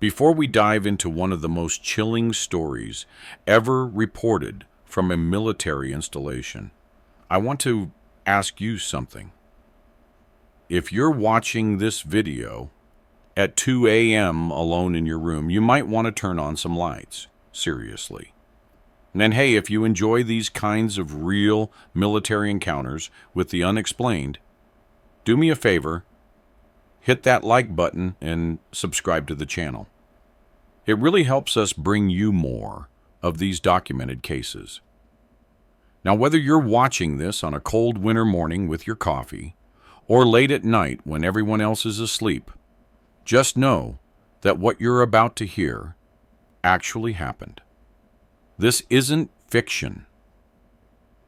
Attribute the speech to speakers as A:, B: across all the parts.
A: Before we dive into one of the most chilling stories ever reported from a military installation, I want to ask you something. If you're watching this video at 2 a.m. alone in your room, you might want to turn on some lights. Seriously. And then, hey, if you enjoy these kinds of real military encounters with the unexplained, do me a favor, hit that like button and subscribe to the channel. It really helps us bring you more of these documented cases. Now, whether you're watching this on a cold winter morning with your coffee or late at night when everyone else is asleep, just know that what you're about to hear actually happened. This isn't fiction.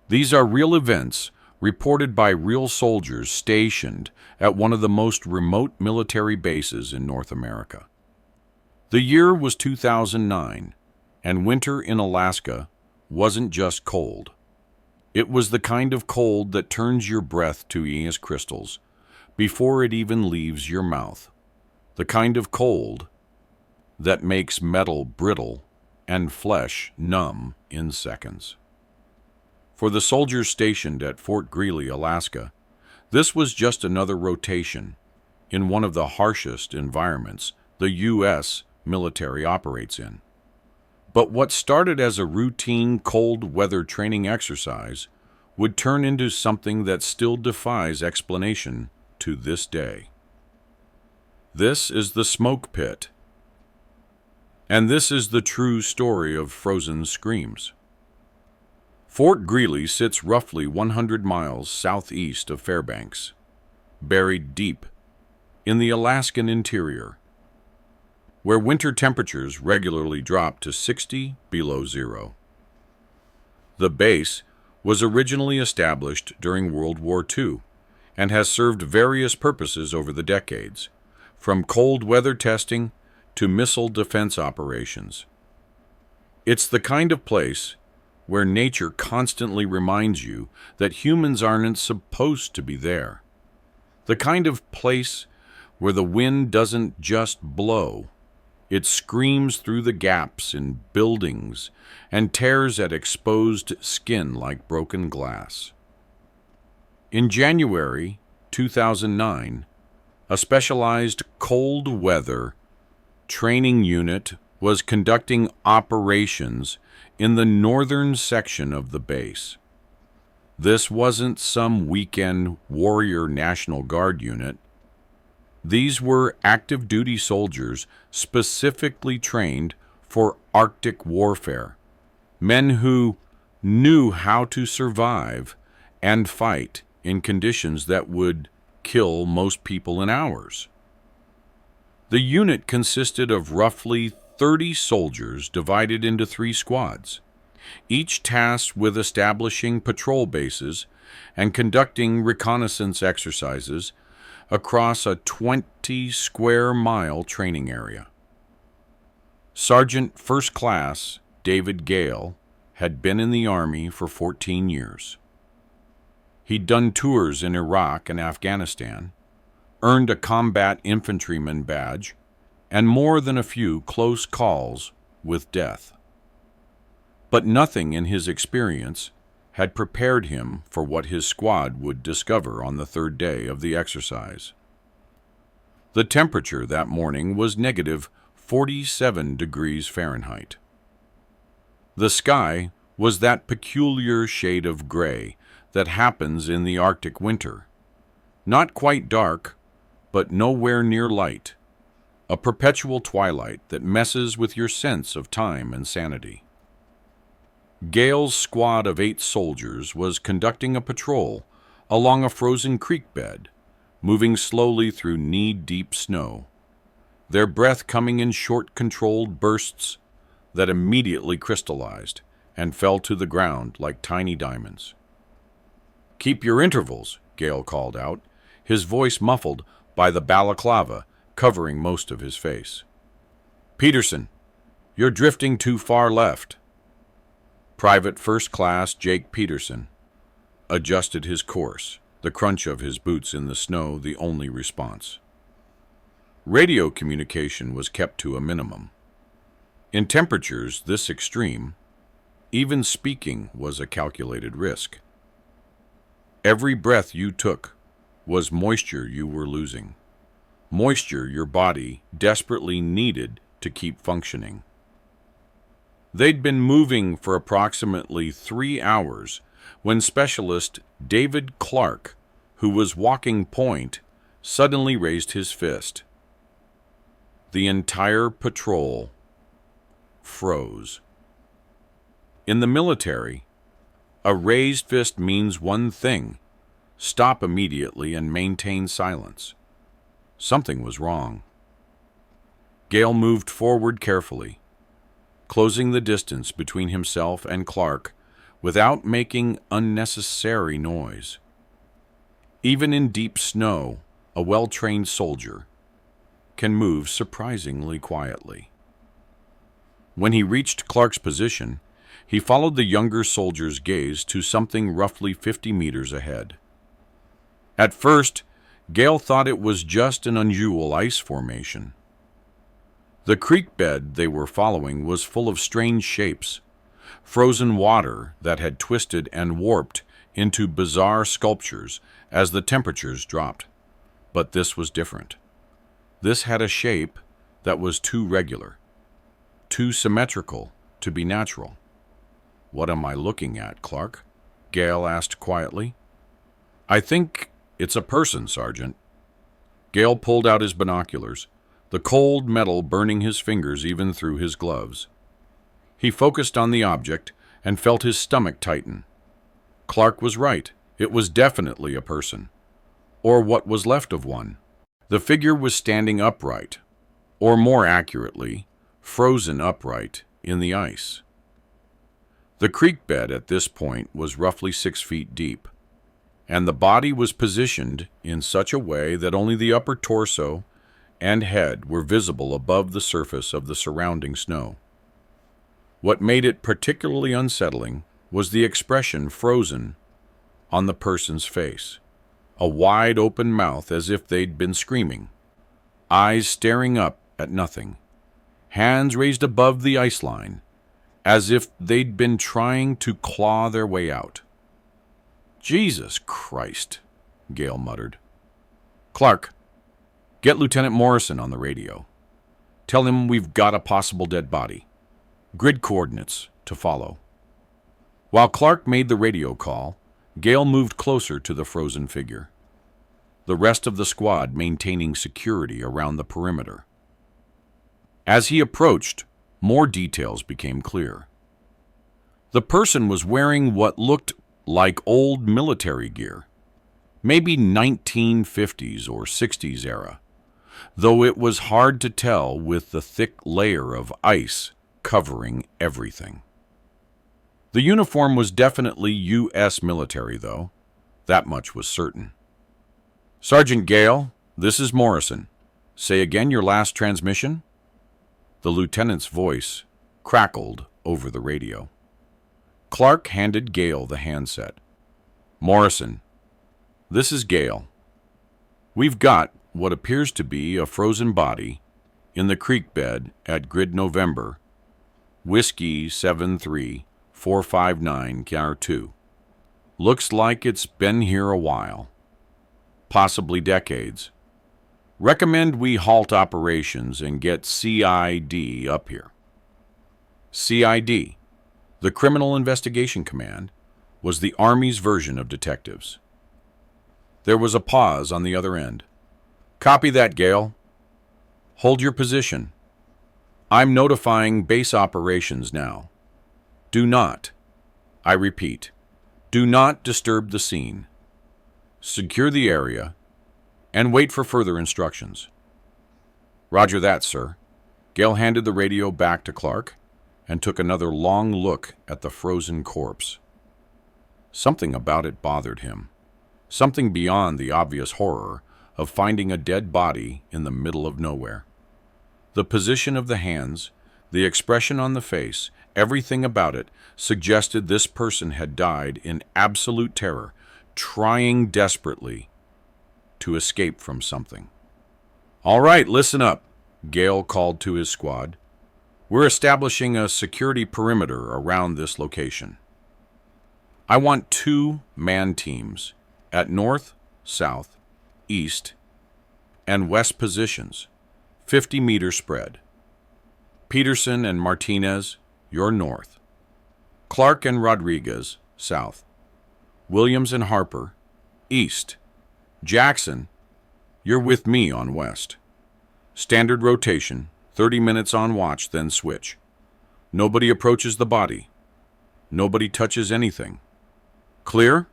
A: These are real events reported by real soldiers stationed at one of the most remote military bases in North America. The year was 2009, and winter in Alaska wasn't just cold. It was the kind of cold that turns your breath to as crystals before it even leaves your mouth. The kind of cold that makes metal brittle and flesh numb in seconds. For the soldiers stationed at Fort Greely, Alaska, this was just another rotation in one of the harshest environments the U.S. military operates in. But what started as a routine cold weather training exercise would turn into something that still defies explanation to this day. This is the smoke pit. And this is the true story of frozen screams. Fort Greely sits roughly 100 miles southeast of Fairbanks, buried deep in the Alaskan interior, where winter temperatures regularly drop to 60 below zero. The base was originally established during World War II and has served various purposes over the decades, from cold weather testing to missile defense operations. It's the kind of place where nature constantly reminds you that humans aren't supposed to be there. The kind of place where the wind doesn't just blow, it screams through the gaps in buildings and tears at exposed skin like broken glass. In January 2009, a specialized cold weather training unit was conducting operations in the northern section of the base. This wasn't some weekend warrior National Guard unit. These were active duty soldiers specifically trained for Arctic warfare, men who knew how to survive and fight in conditions that would kill most people in hours. The unit consisted of roughly 30 soldiers divided into 3 squads, each tasked with establishing patrol bases and conducting reconnaissance exercises across a 20-square-mile training area. Sergeant First Class David Gale had been in the Army for 14 years. He'd done tours in Iraq and Afghanistan, earned a combat infantryman badge, and more than a few close calls with death. But nothing in his experience had prepared him for what his squad would discover on the 3rd day of the exercise. The temperature that morning was negative 47 degrees Fahrenheit. The sky was that peculiar shade of gray that happens in the Arctic winter. Not quite dark, but nowhere near light. A perpetual twilight that messes with your sense of time and sanity. Gale's squad of 8 soldiers was conducting a patrol along a frozen creek bed, moving slowly through knee-deep snow, their breath coming in short, controlled bursts that immediately crystallized and fell to the ground like tiny diamonds. "Keep your intervals," Gale called out, his voice muffled by the balaclava covering most of his face. "Peterson, you're drifting too far left." Private First Class Jake Peterson adjusted his course, the crunch of his boots in the snow the only response. Radio communication was kept to a minimum. In temperatures this extreme, even speaking was a calculated risk. Every breath you took was moisture you were losing, moisture your body desperately needed to keep functioning. They'd been moving for approximately 3 hours when specialist David Clark, who was walking point, suddenly raised his fist. The entire patrol froze. In the military, a raised fist means one thing: stop immediately and maintain silence. Something was wrong. Gale moved forward carefully, closing the distance between himself and Clark without making unnecessary noise. Even in deep snow, a well-trained soldier can move surprisingly quietly. When he reached Clark's position, he followed the younger soldier's gaze to something roughly 50 meters ahead. At first, Gale thought it was just an unusual ice formation. The creek bed they were following was full of strange shapes, frozen water that had twisted and warped into bizarre sculptures as the temperatures dropped. But this was different. This had a shape that was too regular, too symmetrical to be natural. "What am I looking at, Clark?" Gale asked quietly. "I think it's a person, Sergeant." Gale pulled out his binoculars, the cold metal burning his fingers even through his gloves. He focused on the object and felt his stomach tighten. Clark was right. It was definitely a person, or what was left of one. The figure was standing upright, or more accurately, frozen upright in the ice. The creek bed at this point was roughly 6 feet deep, and the body was positioned in such a way that only the upper torso and head were visible above the surface of the surrounding snow. What made it particularly unsettling was the expression frozen on the person's face, a wide open mouth as if they'd been screaming, eyes staring up at nothing, hands raised above the ice line, as if they'd been trying to claw their way out. "Jesus Christ," Gale muttered. "Clark, get Lieutenant Morrison on the radio. Tell him we've got a possible dead body. Grid coordinates to follow." While Clark made the radio call, Gale moved closer to the frozen figure, the rest of the squad maintaining security around the perimeter. As he approached, more details became clear. The person was wearing what looked like old military gear, maybe 1950s or 60s era, though it was hard to tell with the thick layer of ice covering everything. The uniform was definitely U.S. military, though. That much was certain. "Sergeant Gale, this is Morrison. Say again your last transmission?" The lieutenant's voice crackled over the radio. Clark handed Gale the handset. "Morrison, this is Gale. We've got what appears to be a frozen body in the creek bed at Grid November, Whiskey 73459 Car2. Looks like it's been here a while, possibly decades. Recommend we halt operations and get CID up here." CID, the Criminal Investigation Command, was the Army's version of detectives. There was a pause on the other end. "Copy that, Gale. Hold your position. I'm notifying base operations now. Do not, I repeat, do not disturb the scene. Secure the area and wait for further instructions." "Roger that, sir." Gale handed the radio back to Clark and took another long look at the frozen corpse. Something about it bothered him, something beyond the obvious horror of finding a dead body in the middle of nowhere. The position of the hands, the expression on the face, everything about it suggested this person had died in absolute terror, trying desperately to escape from something. All right, listen up, Gale called to his squad. We're establishing a security perimeter around this location. I want 2 man teams at north, south, east, and west positions, 50-meter spread. Peterson and Martinez, you're north. Clark and Rodriguez, south. Williams and Harper, east. Jackson, you're with me on west. Standard rotation, 30 minutes on watch, then switch. Nobody approaches the body. Nobody touches anything. Clear?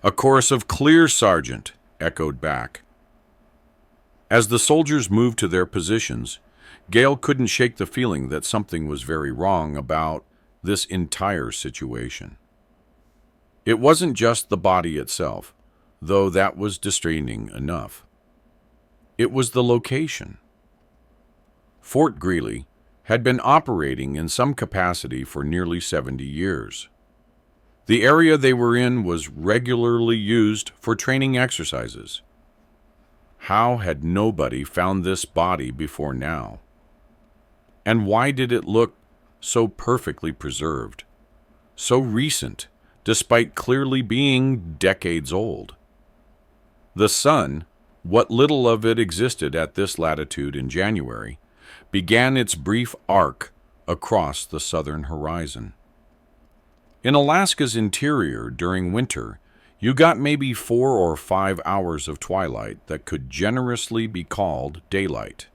A: A chorus of "Clear, Sergeant," echoed back. As the soldiers moved to their positions, Gale couldn't shake the feeling that something was very wrong about this entire situation. It wasn't just the body itself, though that was distraining enough. It was the location. Fort Greely had been operating in some capacity for nearly 70 years. The area they were in was regularly used for training exercises. How had nobody found this body before now? And why did it look so perfectly preserved, so recent, despite clearly being decades old? The sun, what little of it existed at this latitude in January, began its brief arc across the southern horizon. In Alaska's interior during winter, you got maybe 4 or 5 hours of twilight that could generously be called daylight.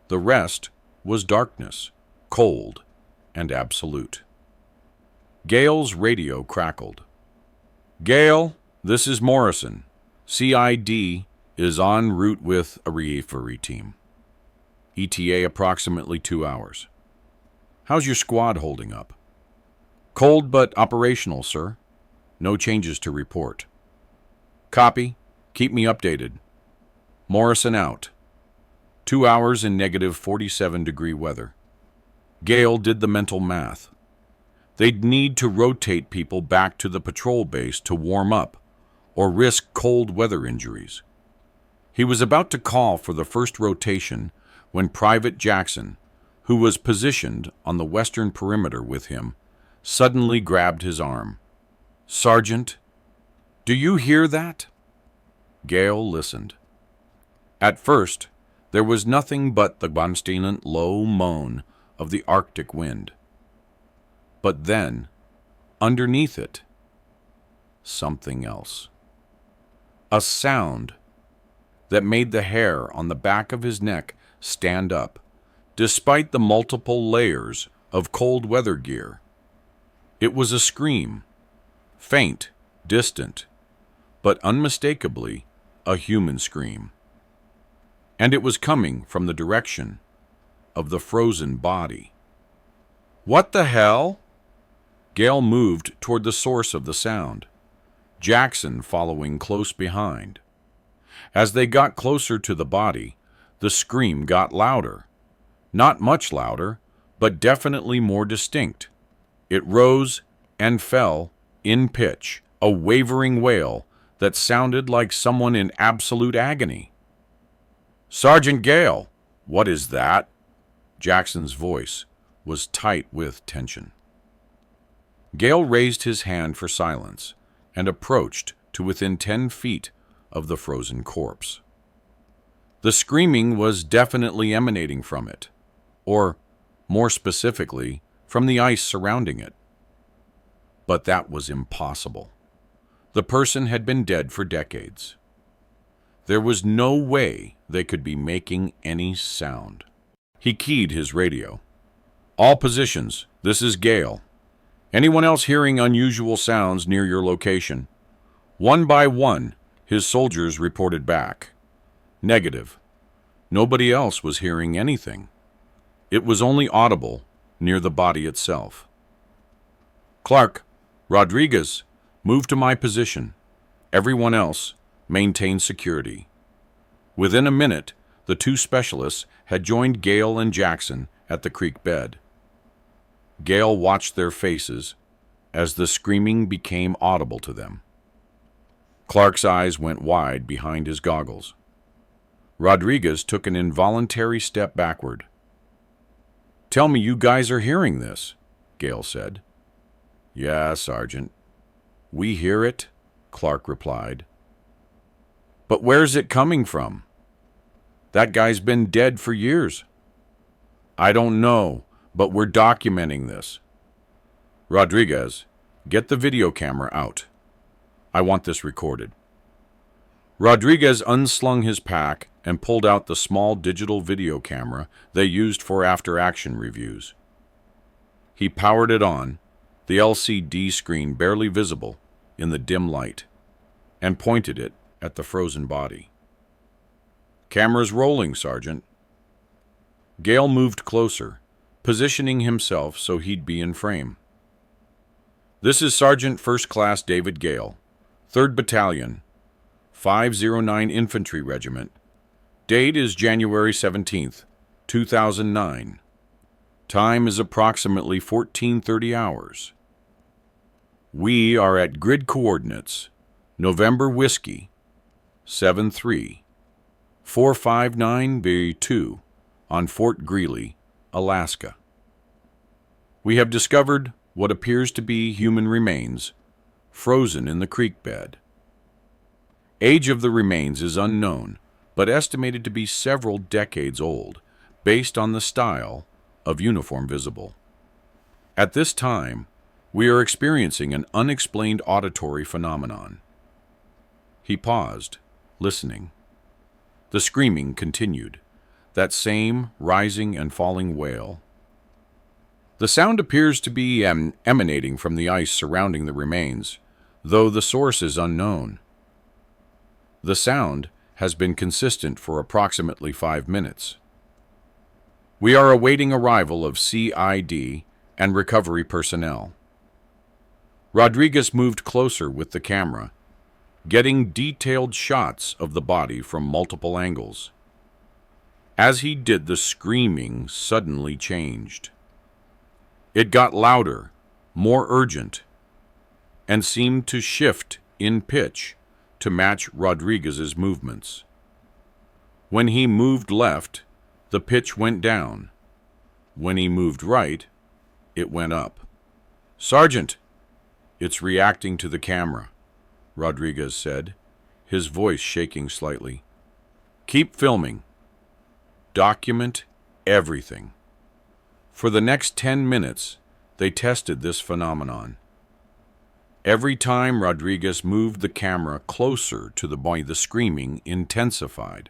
A: The rest was darkness, cold, and absolute. Gale's radio crackled. "Gale, this is Morrison. CID is en route with a referee team. ETA approximately 2 hours. How's your squad holding up?" "Cold but operational, sir. No changes to report." "Copy. Keep me updated." Morrison out. 2 hours in negative 47-degree weather. Gale did the mental math. They'd need to rotate people back to the patrol base to warm up or risk cold weather injuries. He was about to call for the first rotation when Private Jackson, who was positioned on the western perimeter with him, suddenly grabbed his arm. "Sergeant, do you hear that?" Gale listened. At first, there was nothing but the constant low moan of the Arctic wind. But then, underneath it, something else. A sound that made the hair on the back of his neck stand up, despite the multiple layers of cold weather gear. It was a scream, faint, distant, but unmistakably a human scream. And it was coming from the direction of the frozen body. "What the hell?" Gale moved toward the source of the sound, Jackson following close behind. As they got closer to the body, the scream got louder. Not much louder, but definitely more distinct. It rose and fell in pitch, a wavering wail that sounded like someone in absolute agony. "Sergeant Gale, what is that?" Jackson's voice was tight with tension. Gale raised his hand for silence and approached to within 10 feet of the frozen corpse. The screaming was definitely emanating from it, or, more specifically, from the ice surrounding it. But that was impossible. The person had been dead for decades. There was no way they could be making any sound. He keyed his radio. "All positions, this is Gale. Anyone else hearing unusual sounds near your location?" One by one, his soldiers reported back. Negative. Nobody else was hearing anything. It was only audible near the body itself. "Clark, Rodriguez, move to my position. Everyone else, maintain security." Within a minute, the 2 specialists had joined Gale and Jackson at the creek bed. Gale watched their faces as the screaming became audible to them. Clark's eyes went wide behind his goggles. Rodriguez took an involuntary step backward. "Tell me you guys are hearing this," Gale said. "Yeah, Sergeant. We hear it," Clark replied. "But where's it coming from? That guy's been dead for years." "I don't know, but we're documenting this." "Rodriguez, get the video camera out. I want this recorded." Rodriguez unslung his pack and pulled out the small digital video camera they used for after-action reviews. He powered it on, the LCD screen barely visible in the dim light, and pointed it at the frozen body. "Camera's rolling, Sergeant." Gale moved closer, positioning himself so he'd be in frame. "This is Sergeant First Class David Gale, 3rd Battalion, 509 Infantry Regiment. Date is January 17th, 2009. Time is approximately 14:30 hours. We are at grid coordinates, November Whiskey, 73459B2 on Fort Greely, Alaska. We have discovered what appears to be human remains, frozen in the creek bed. Age of the remains is unknown, but estimated to be several decades old, based on the style of uniform visible. At this time, we are experiencing an unexplained auditory phenomenon." He paused, listening. The screaming continued, that same rising and falling wail. "The sound appears to be emanating from the ice surrounding the remains, though the source is unknown. The sound has been consistent for approximately 5 minutes. We are awaiting arrival of CID and recovery personnel." Rodriguez moved closer with the camera, getting detailed shots of the body from multiple angles. As he did, the screaming suddenly changed. It got louder, more urgent, and seemed to shift in pitch to match Rodriguez's movements. When he moved left, the pitch went down. When he moved right, it went up. "Sergeant, it's reacting to the camera," Rodriguez said, his voice shaking slightly. "Keep filming. Document everything." For the next 10 minutes, they tested this phenomenon. Every time Rodriguez moved the camera closer to the boy, the screaming intensified.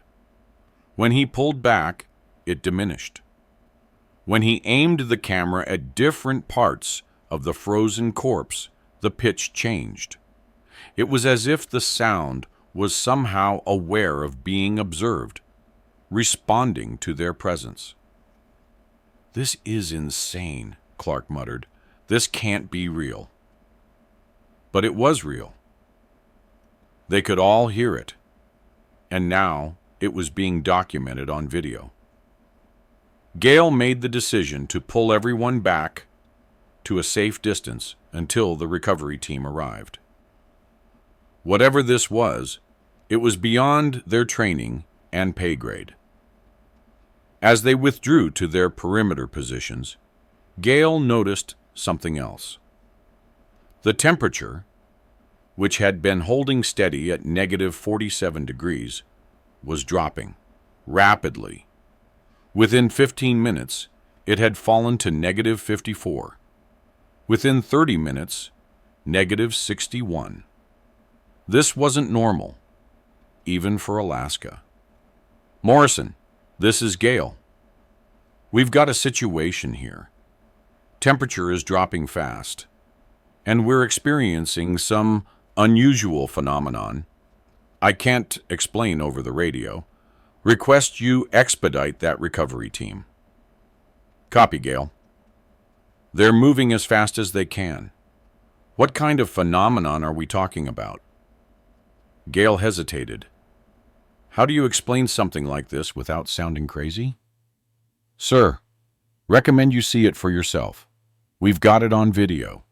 A: When he pulled back, it diminished. When he aimed the camera at different parts of the frozen corpse, the pitch changed. It was as if the sound was somehow aware of being observed, responding to their presence. "This is insane," Clark muttered. "This can't be real." But it was real. They could all hear it, and now it was being documented on video. Gale made the decision to pull everyone back to a safe distance until the recovery team arrived. Whatever this was, it was beyond their training and pay grade. As they withdrew to their perimeter positions, Gale noticed something else. The temperature, which had been holding steady at -47 degrees, was dropping rapidly. Within 15 minutes, it had fallen to -54. Within 30 minutes, -61. This wasn't normal, even for Alaska. "Morrison, this is Gale. We've got a situation here. Temperature is dropping fast, and we're experiencing some unusual phenomenon. I can't explain over the radio. Request you expedite that recovery team." "Copy, Gale." "They're moving as fast as they can. What kind of phenomenon are we talking about?" Gale hesitated. "How do you explain something like this without sounding crazy?" "Sir, recommend you see it for yourself. We've got it on video.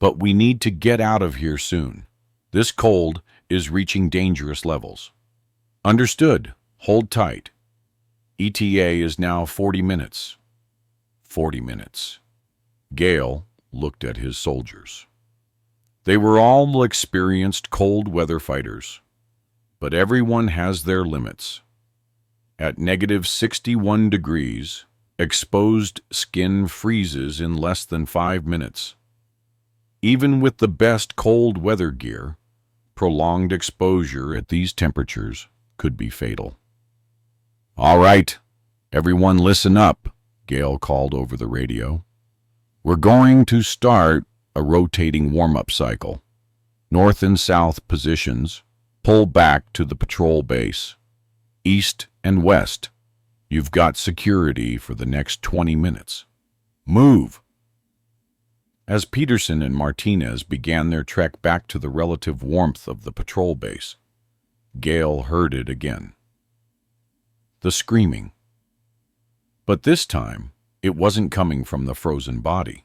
A: But we need to get out of here soon. This cold is reaching dangerous levels." "Understood. Hold tight. ETA is now 40 minutes. 40 minutes. Gale looked at his soldiers. They were all experienced cold weather fighters, but everyone has their limits. At negative 61 degrees, exposed skin freezes in less than 5 minutes. Even with the best cold weather gear, prolonged exposure at these temperatures could be fatal. "All right, everyone listen up," Gale called over the radio. "We're going to start a rotating warm-up cycle. North and south positions, pull back to the patrol base. East and west, you've got security for the next 20 minutes. Move!" As Peterson and Martinez began their trek back to the relative warmth of the patrol base, Gale heard it again. The screaming. But this time, it wasn't coming from the frozen body.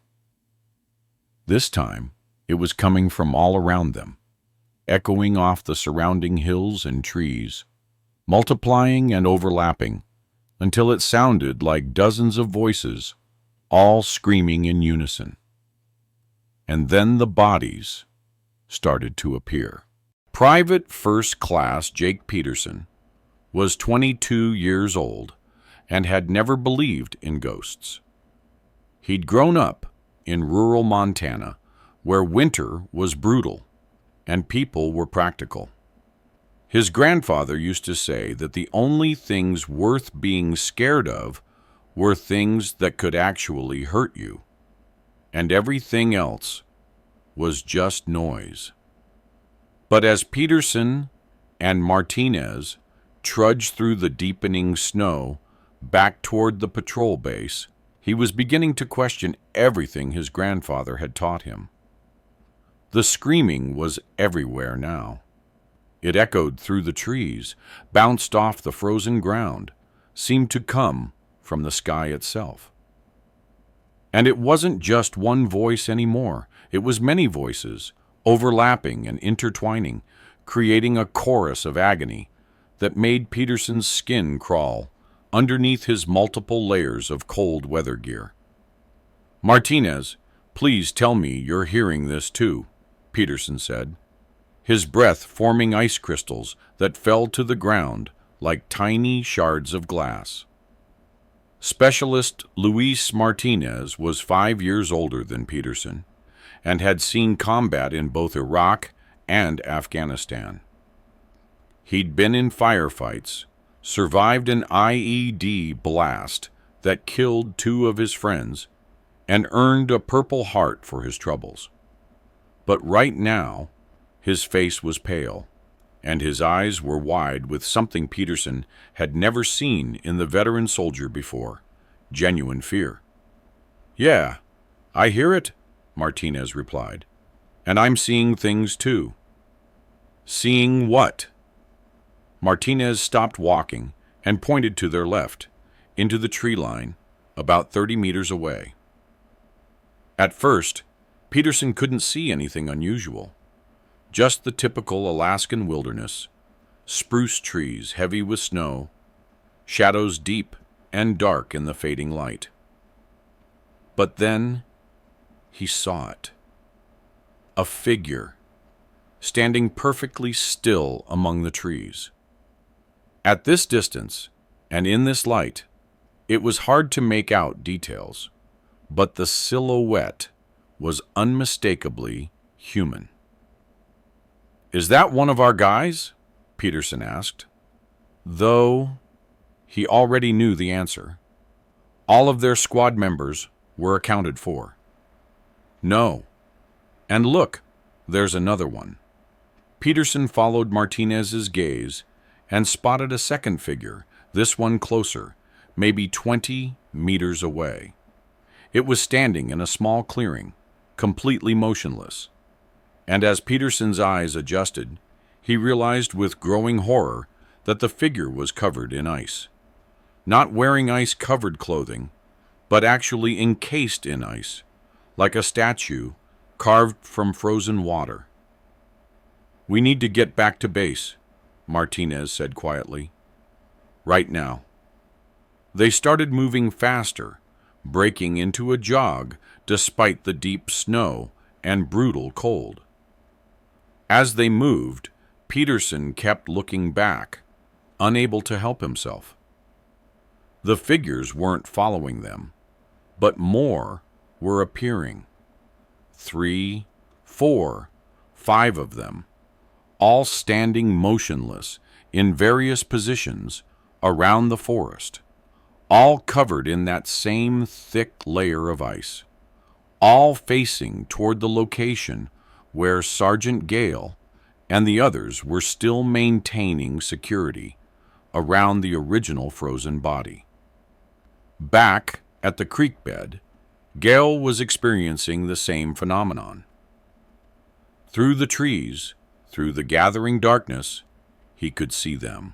A: This time, it was coming from all around them, echoing off the surrounding hills and trees, multiplying and overlapping, until it sounded like dozens of voices, all screaming in unison. And then the bodies started to appear. Private First Class Jake Peterson was 22 years old and had never believed in ghosts. He'd grown up in rural Montana, where winter was brutal and people were practical. His grandfather used to say that the only things worth being scared of were things that could actually hurt you, and everything else was just noise. But as Peterson and Martinez trudged through the deepening snow back toward the patrol base, he was beginning to question everything his grandfather had taught him. The screaming was everywhere now. It echoed through the trees, bounced off the frozen ground, seemed to come from the sky itself. And it wasn't just one voice anymore. It was many voices, overlapping and intertwining, creating a chorus of agony that made Peterson's skin crawl underneath his multiple layers of cold weather gear. "Martinez, please tell me you're hearing this too," Peterson said, his breath forming ice crystals that fell to the ground like tiny shards of glass. Specialist Luis Martinez was 5 years older than Peterson and had seen combat in both Iraq and Afghanistan. He'd been in firefights, survived an IED blast that killed 2 of his friends, and earned a Purple Heart for his troubles. But right now, his face was pale, and his eyes were wide with something Peterson had never seen in the veteran soldier before: genuine fear. "Yeah, I hear it," Martinez replied, "and I'm seeing things too." "Seeing what?" Martinez stopped walking and pointed to their left, into the tree line, about 30 meters away. At first, Peterson couldn't see anything unusual. Just the typical Alaskan wilderness, spruce trees heavy with snow, shadows deep and dark in the fading light. But then he saw it. A figure, standing perfectly still among the trees. At this distance, and in this light, it was hard to make out details, but the silhouette was unmistakably human. "Is that one of our guys?" Peterson asked, though he already knew the answer. All of their squad members were accounted for. "No. And look, there's another one." Peterson followed Martinez's gaze and spotted a second figure, this one closer, maybe 20 meters away. It was standing in a small clearing, completely motionless. And as Peterson's eyes adjusted, he realized with growing horror that the figure was covered in ice. Not wearing ice-covered clothing, but actually encased in ice, like a statue carved from frozen water. "We need to get back to base," Martinez said quietly. right now. They started moving faster, breaking into a jog despite the deep snow and brutal cold. As they moved, Peterson kept looking back, unable to help himself. The figures weren't following them, but more were appearing. 3, 4, 5 of them, all standing motionless in various positions around the forest, all covered in that same thick layer of ice, all facing toward the location where Sergeant Gale and the others were still maintaining security around the original frozen body. Back at the creek bed, Gale was experiencing the same phenomenon. Through the trees, through the gathering darkness, he could see them.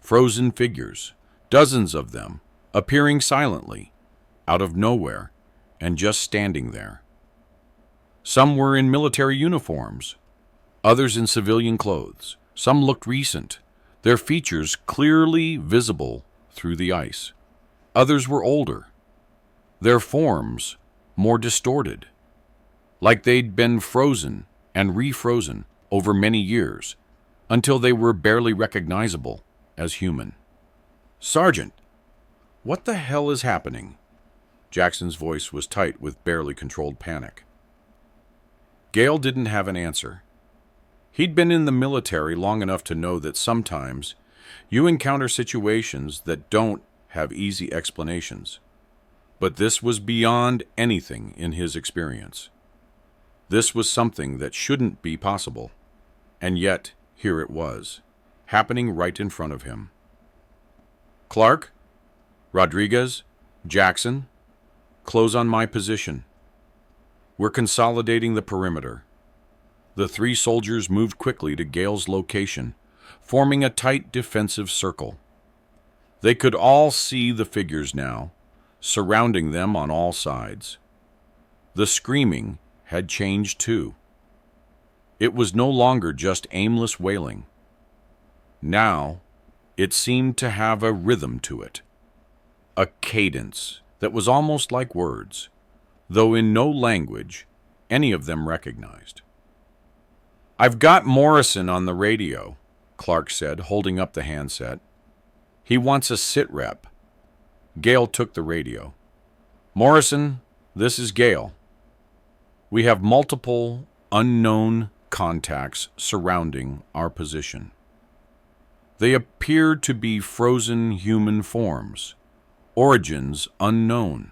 A: Frozen figures, dozens of them, appearing silently, out of nowhere, and just standing there. Some were in military uniforms, others in civilian clothes. Some looked recent, their features clearly visible through the ice. Others were older, their forms more distorted, like they'd been frozen and refrozen over many years until they were barely recognizable as human. "Sergeant, what the hell is happening?" Jackson's voice was tight with barely controlled panic. Gale didn't have an answer. He'd been in the military long enough to know that sometimes you encounter situations that don't have easy explanations. But this was beyond anything in his experience. This was something that shouldn't be possible, and yet here it was, happening right in front of him. "Clark, Rodriguez, Jackson, close on my position. We're consolidating the perimeter." The 3 soldiers moved quickly to Gale's location, forming a tight defensive circle. They could all see the figures now, surrounding them on all sides. The screaming had changed too. It was no longer just aimless wailing. Now, it seemed to have a rhythm to it, a cadence that was almost like words, though in no language any of them recognized. "I've got Morrison on the radio," Clark said, holding up the handset. "He wants a sit rep." Gale took the radio. "Morrison, this is Gale. We have multiple unknown contacts surrounding our position. They appear to be frozen human forms, origins unknown.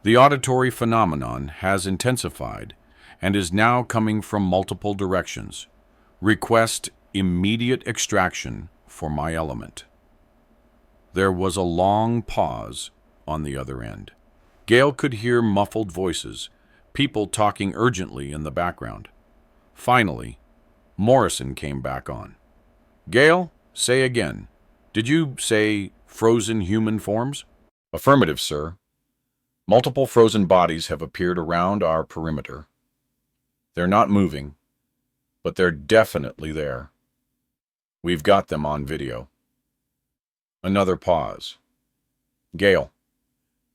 A: The auditory phenomenon has intensified and is now coming from multiple directions. Request immediate extraction for my element." There was a long pause on the other end. Gale could hear muffled voices, people talking urgently in the background. Finally, Morrison came back on. "Gale, say again. Did you say frozen human forms?" "Affirmative, sir. Multiple frozen bodies have appeared around our perimeter. They're not moving, but they're definitely there. We've got them on video." Another pause. "Gale,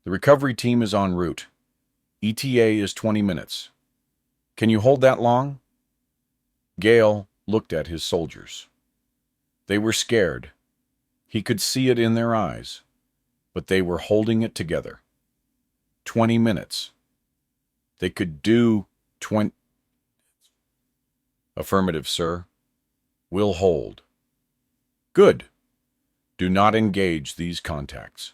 A: the recovery team is en route. ETA is 20 minutes. Can you hold that long?" Gale looked at his soldiers. They were scared. He could see it in their eyes, but they were holding it together. 20 minutes. They could do 20... "Affirmative, sir. We'll hold." "Good. Do not engage these contacts.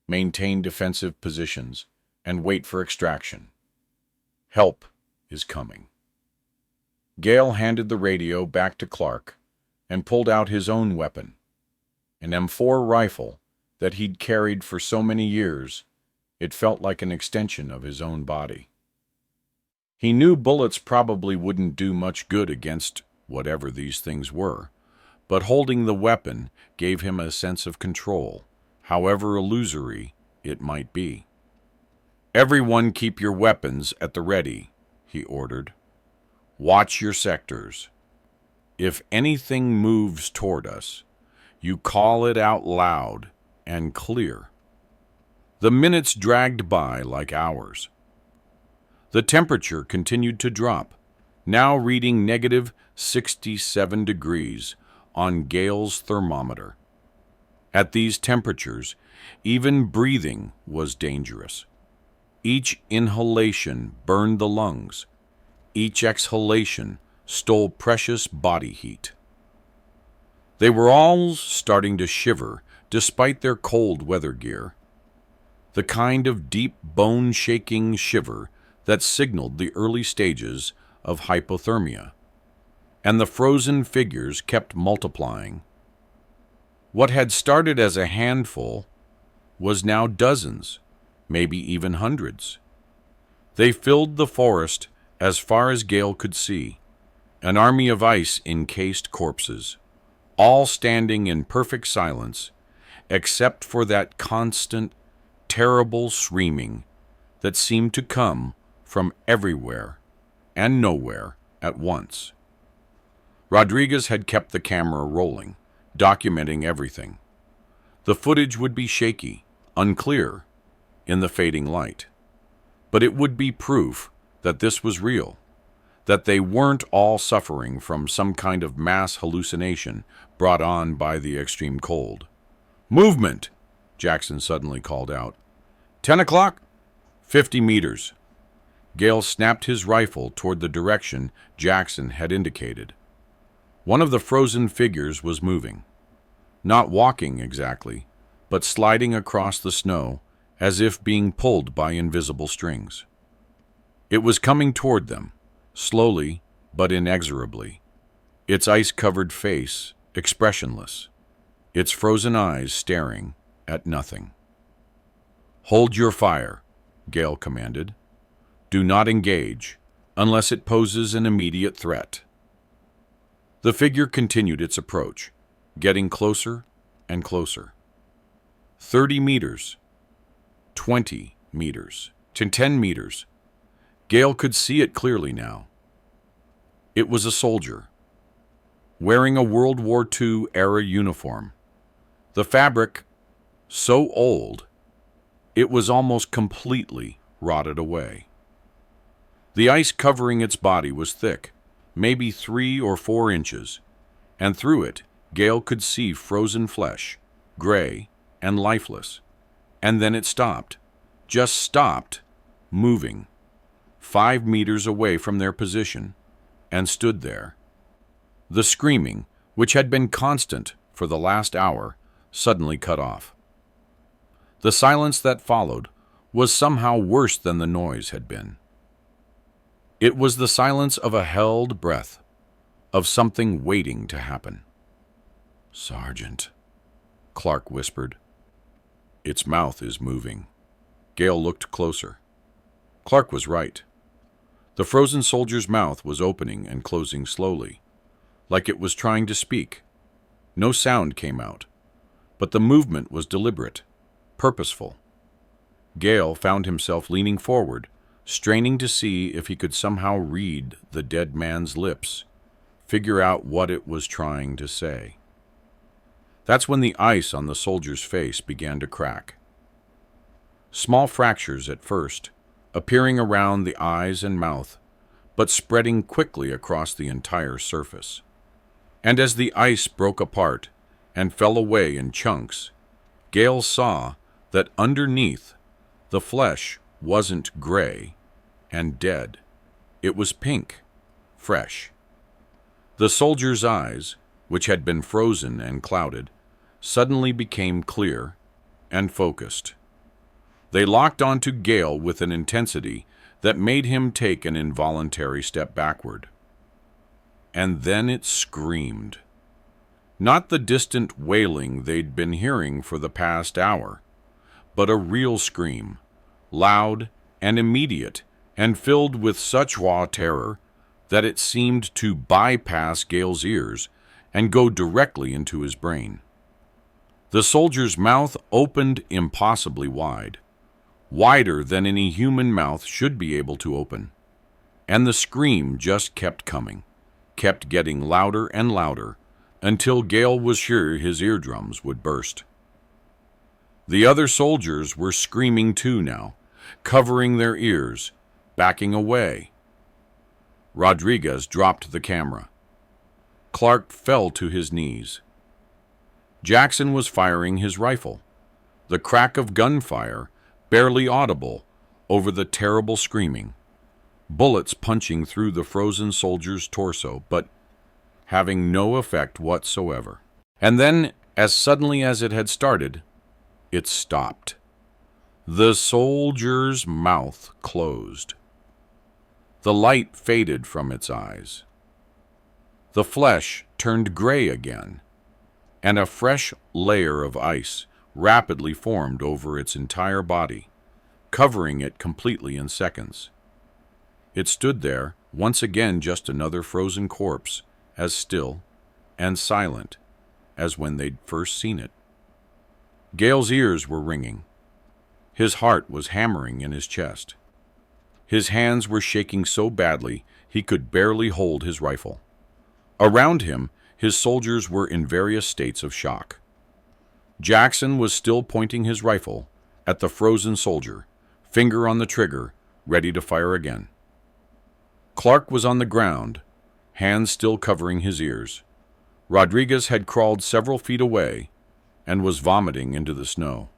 A: Maintain defensive positions and wait for extraction. Help is coming." Gale handed the radio back to Clark and pulled out his own weapon, an M4 rifle that he'd carried for so many years it felt like an extension of his own body. He knew bullets probably wouldn't do much good against whatever these things were, but holding the weapon gave him a sense of control, however illusory it might be. "Everyone keep your weapons at the ready," he ordered. "Watch your sectors. If anything moves toward us, You call it out loud and clear. The minutes dragged by like hours. The temperature continued to drop, now reading negative 67 degrees on Gale's thermometer. At these temperatures, even breathing was dangerous. Each inhalation burned the lungs. Each exhalation stole precious body heat. They were all starting to shiver despite their cold weather gear, the kind of deep bone-shaking shiver that signaled the early stages of hypothermia. And the frozen figures kept multiplying. What had started as a handful was now dozens, maybe even hundreds. They filled the forest as far as Gale could see, an army of ice-encased corpses, all standing in perfect silence, except for that constant, terrible screaming that seemed to come from everywhere and nowhere at once. Rodriguez had kept the camera rolling, documenting everything. The footage would be shaky, unclear, in the fading light. But it would be proof that this was real, that they weren't all suffering from some kind of mass hallucination brought on by the extreme cold. "Movement!" Jackson suddenly called out. 10 o'clock? 50 meters. Gale snapped his rifle toward the direction Jackson had indicated. One of the frozen figures was moving. Not walking exactly, but sliding across the snow as if being pulled by invisible strings. It was coming toward them, slowly but inexorably, its ice-covered face expressionless, its frozen eyes staring at nothing. "Hold your fire," Gale commanded. "Do not engage unless it poses an immediate threat." The figure continued its approach, getting closer and closer. 30 meters, 20 meters, to 10 meters. Gale could see it clearly now. It was a soldier, wearing a World War II-era uniform. The fabric, so old, it was almost completely rotted away. The ice covering its body was thick, maybe 3 or 4 inches, and through it Gale could see frozen flesh, gray and lifeless. And then it stopped, just stopped, moving, 5 meters away from their position, and stood there. The screaming, which had been constant for the last hour, suddenly cut off. The silence that followed was somehow worse than the noise had been. It was the silence of a held breath, of something waiting to happen. "Sergeant," Clark whispered. "Its mouth is moving." Gale looked closer. Clark was right. The frozen soldier's mouth was opening and closing slowly, like it was trying to speak. No sound came out, but the movement was deliberate, purposeful. Gale found himself leaning forward, straining to see if he could somehow read the dead man's lips, figure out what it was trying to say. That's when the ice on the soldier's face began to crack. Small fractures at first, appearing around the eyes and mouth, but spreading quickly across the entire surface. And as the ice broke apart and fell away in chunks, Gale saw that underneath, the flesh wasn't gray and dead. It was pink, fresh. The soldier's eyes, which had been frozen and clouded, suddenly became clear and focused. They locked onto Gale with an intensity that made him take an involuntary step backward. And then it screamed. Not the distant wailing they'd been hearing for the past hour, but a real scream, loud and immediate, and filled with such raw terror that it seemed to bypass Gale's ears and go directly into his brain. The soldier's mouth opened impossibly wide, wider than any human mouth should be able to open, and the scream just kept coming, kept getting louder and louder, until Gale was sure his eardrums would burst. The other soldiers were screaming too now, covering their ears, backing away. Rodriguez dropped the camera. Clark fell to his knees. Jackson was firing his rifle, the crack of gunfire barely audible over the terrible screaming, bullets punching through the frozen soldier's torso, but having no effect whatsoever. And then, as suddenly as it had started, it stopped. The soldier's mouth closed. The light faded from its eyes. The flesh turned gray again, and a fresh layer of ice rapidly formed over its entire body, covering it completely in seconds. It stood there, once again just another frozen corpse, as still and silent as when they'd first seen it. Gale's ears were ringing. His heart was hammering in his chest. His hands were shaking so badly he could barely hold his rifle. Around him, his soldiers were in various states of shock. Jackson was still pointing his rifle at the frozen soldier, finger on the trigger, ready to fire again. Clark was on the ground, hands still covering his ears. Rodriguez had crawled several feet away and was vomiting into the snow.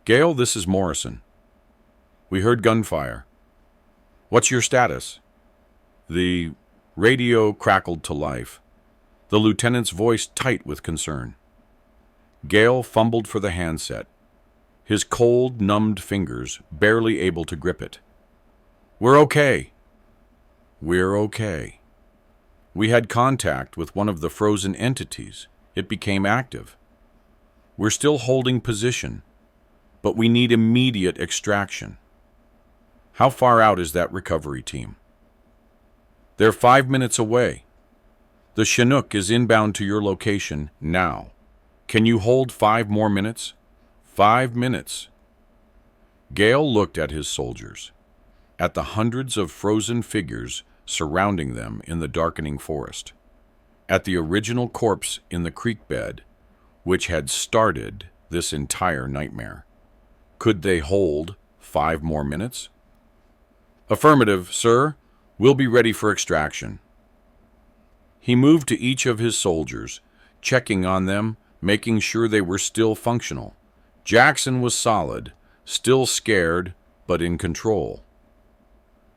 A: "Gale, this is Morrison. We heard gunfire. What's your status?" The radio crackled to life, the lieutenant's voice tight with concern. Gale fumbled for the handset, his cold, numbed fingers barely able to grip it. "We're okay. We're okay. We had contact with one of the frozen entities. It became active. We're still holding position, but we need immediate extraction. How far out is that recovery team?" "They're 5 minutes away. The Chinook is inbound to your location now. Can you hold 5 more minutes?" 5 minutes. Gale looked at his soldiers, at the hundreds of frozen figures surrounding them in the darkening forest, at the original corpse in the creek bed, which had started this entire nightmare. Could they hold 5 more minutes? "Affirmative, sir. We'll be ready for extraction." He moved to each of his soldiers, checking on them, making sure they were still functional. Jackson was solid, still scared, but in control.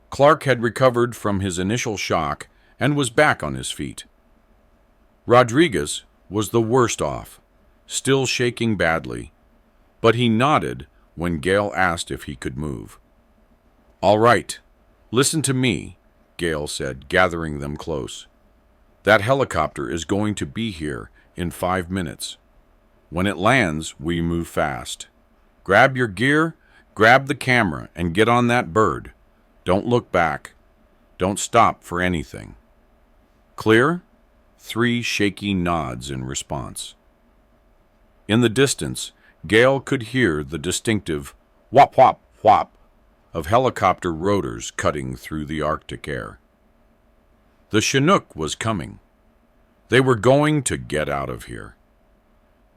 A: Clark had recovered from his initial shock and was back on his feet. Rodriguez was the worst off, still shaking badly, but he nodded when Gale asked if he could move. "All right, listen to me," Gale said, gathering them close. "That helicopter is going to be here in 5 minutes. When it lands, we move fast. Grab your gear, grab the camera, and get on that bird. Don't look back. Don't stop for anything. Clear?" 3 shaky nods in response. In the distance, Gale could hear the distinctive whop, whop, whop of helicopter rotors cutting through the Arctic air. The Chinook was coming. They were going to get out of here.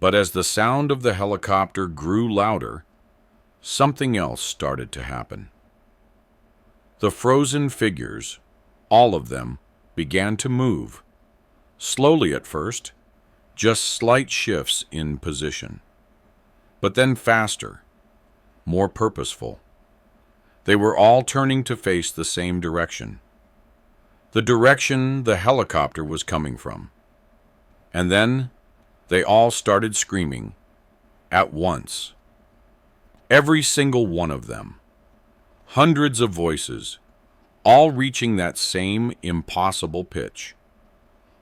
A: But as the sound of the helicopter grew louder, something else started to happen. The frozen figures, all of them, began to move, slowly at first, just slight shifts in position, but then faster, more purposeful. They were all turning to face the same direction, the direction the helicopter was coming from. And then they all started screaming at once. Every single one of them. Hundreds of voices, all reaching that same impossible pitch,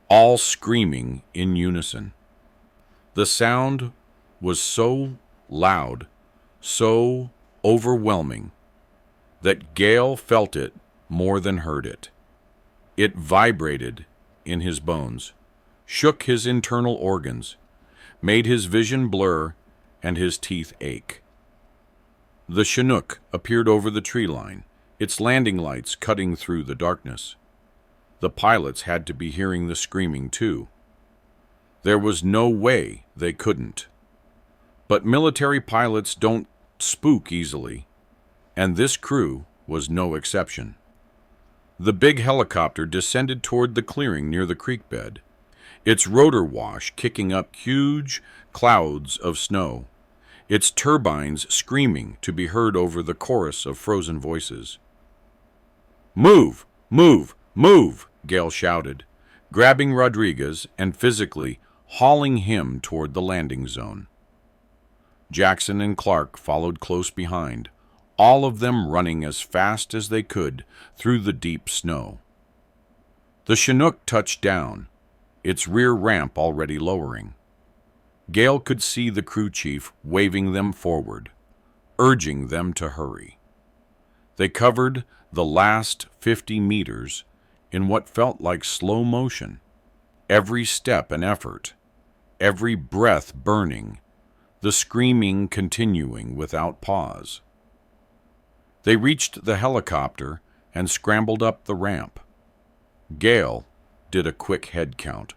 A: all screaming in unison. The sound was so loud, so overwhelming, that Gale felt it more than heard it. It vibrated in his bones, shook his internal organs, made his vision blur and his teeth ache. The Chinook appeared over the tree line, its landing lights cutting through the darkness. The pilots had to be hearing the screaming too. There was no way they couldn't. But military pilots don't spook easily, and this crew was no exception. The big helicopter descended toward the clearing near the creek bed, its rotor wash kicking up huge clouds of snow, its turbines screaming to be heard over the chorus of frozen voices. "Move! Move! Move!" Gale shouted, grabbing Rodriguez and physically hauling him toward the landing zone. Jackson and Clark followed close behind, all of them running as fast as they could through the deep snow. The Chinook touched down, its rear ramp already lowering. Gale could see the crew chief waving them forward, urging them to hurry. They covered the last 50 meters in what felt like slow motion, every step an effort, every breath burning, the screaming continuing without pause. They reached the helicopter and scrambled up the ramp. Gale did a quick head count.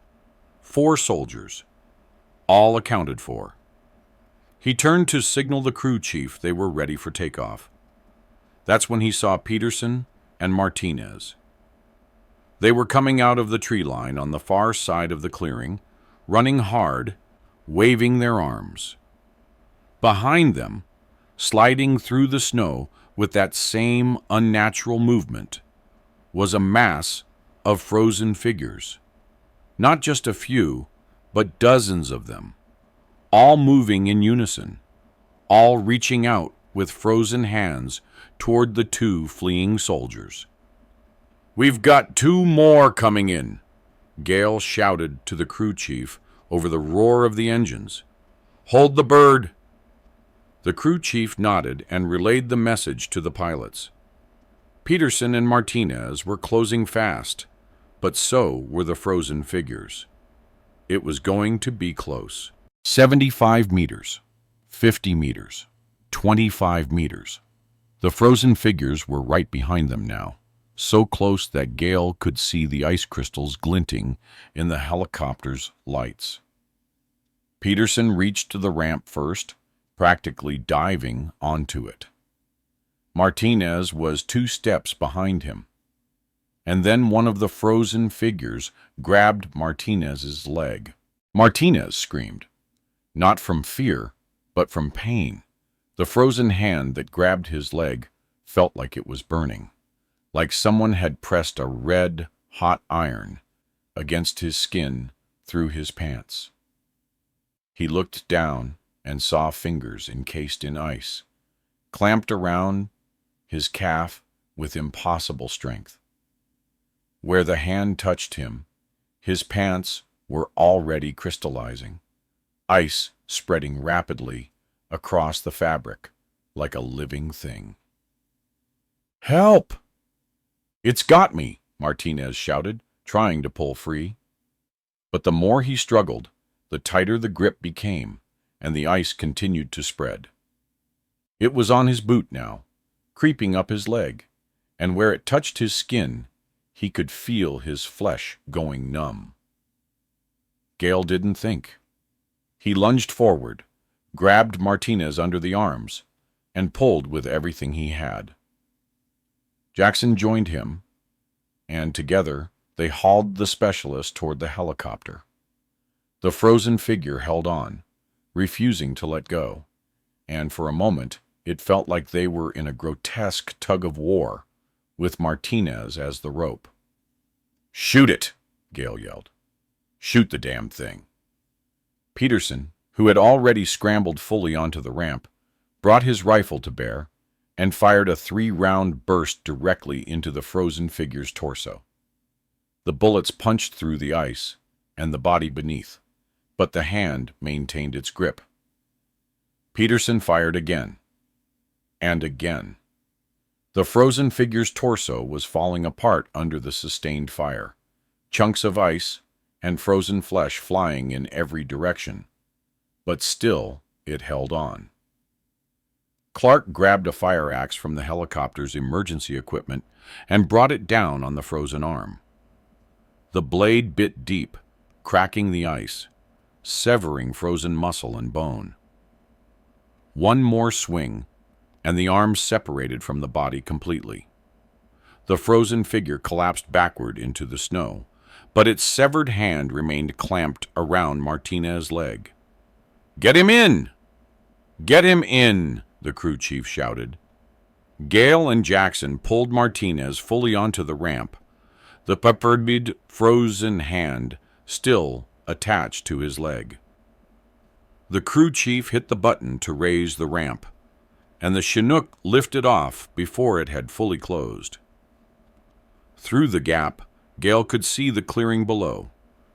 A: 4 soldiers, all accounted for. He turned to signal the crew chief they were ready for takeoff. That's when he saw Peterson and Martinez. They were coming out of the tree line on the far side of the clearing, running hard, waving their arms. Behind them, sliding through the snow with that same unnatural movement, was a mass of frozen figures. Not just a few, but dozens of them, all moving in unison, all reaching out with frozen hands toward the 2 fleeing soldiers. "We've got 2 more coming in," Gale shouted to the crew chief over the roar of the engines. "Hold the bird." The crew chief nodded and relayed the message to the pilots. Peterson and Martinez were closing fast, but so were the frozen figures. It was going to be close. 75 meters, 50 meters, 25 meters. The frozen figures were right behind them now, so close that Gale could see the ice crystals glinting in the helicopter's lights. Peterson reached the ramp first, practically diving onto it. Martinez was 2 steps behind him. And then one of the frozen figures grabbed Martinez's leg. Martinez screamed, not from fear, but from pain. The frozen hand that grabbed his leg felt like it was burning, like someone had pressed a red, hot iron against his skin through his pants. He looked down and saw fingers encased in ice, clamped around his calf with impossible strength. Where the hand touched him, his pants were already crystallizing, ice spreading rapidly across the fabric like a living thing. "Help! It's got me!" Martinez shouted, trying to pull free. But the more he struggled, the tighter the grip became, and the ice continued to spread. It was on his boot now, creeping up his leg, and where it touched his skin, he could feel his flesh going numb. Gale didn't think. He lunged forward, grabbed Martinez under the arms, and pulled with everything he had. Jackson joined him, and together they hauled the specialist toward the helicopter. The frozen figure held on, refusing to let go, and for a moment it felt like they were in a grotesque tug-of-war, with Martinez as the rope. "Shoot it!" Gale yelled. "Shoot the damn thing." Peterson, who had already scrambled fully onto the ramp, brought his rifle to bear and fired a 3-round burst directly into the frozen figure's torso. The bullets punched through the ice and the body beneath, but the hand maintained its grip. Peterson fired again, and again. The frozen figure's torso was falling apart under the sustained fire, chunks of ice and frozen flesh flying in every direction, but still it held on. Clark grabbed a fire axe from the helicopter's emergency equipment and brought it down on the frozen arm. The blade bit deep, cracking the ice, severing frozen muscle and bone. One more swing, and the arms separated from the body completely. The frozen figure collapsed backward into the snow, but its severed hand remained clamped around Martinez's leg. "Get him in! Get him in!" the crew chief shouted. Gale and Jackson pulled Martinez fully onto the ramp, the peppered frozen hand still attached to his leg. The crew chief hit the button to raise the ramp, and the Chinook lifted off before it had fully closed. Through the gap, Gale could see the clearing below,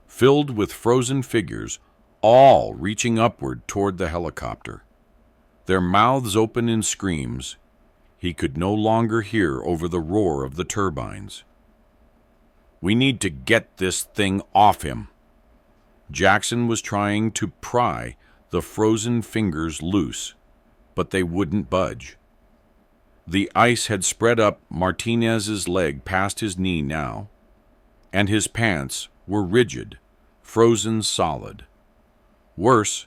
A: filled with frozen figures, all reaching upward toward the helicopter. Their mouths open in screams he could no longer hear over the roar of the turbines. "We need to get this thing off him." Jackson was trying to pry the frozen fingers loose, but they wouldn't budge. The ice had spread up Martinez's leg past his knee now, and his pants were rigid, frozen solid. Worse,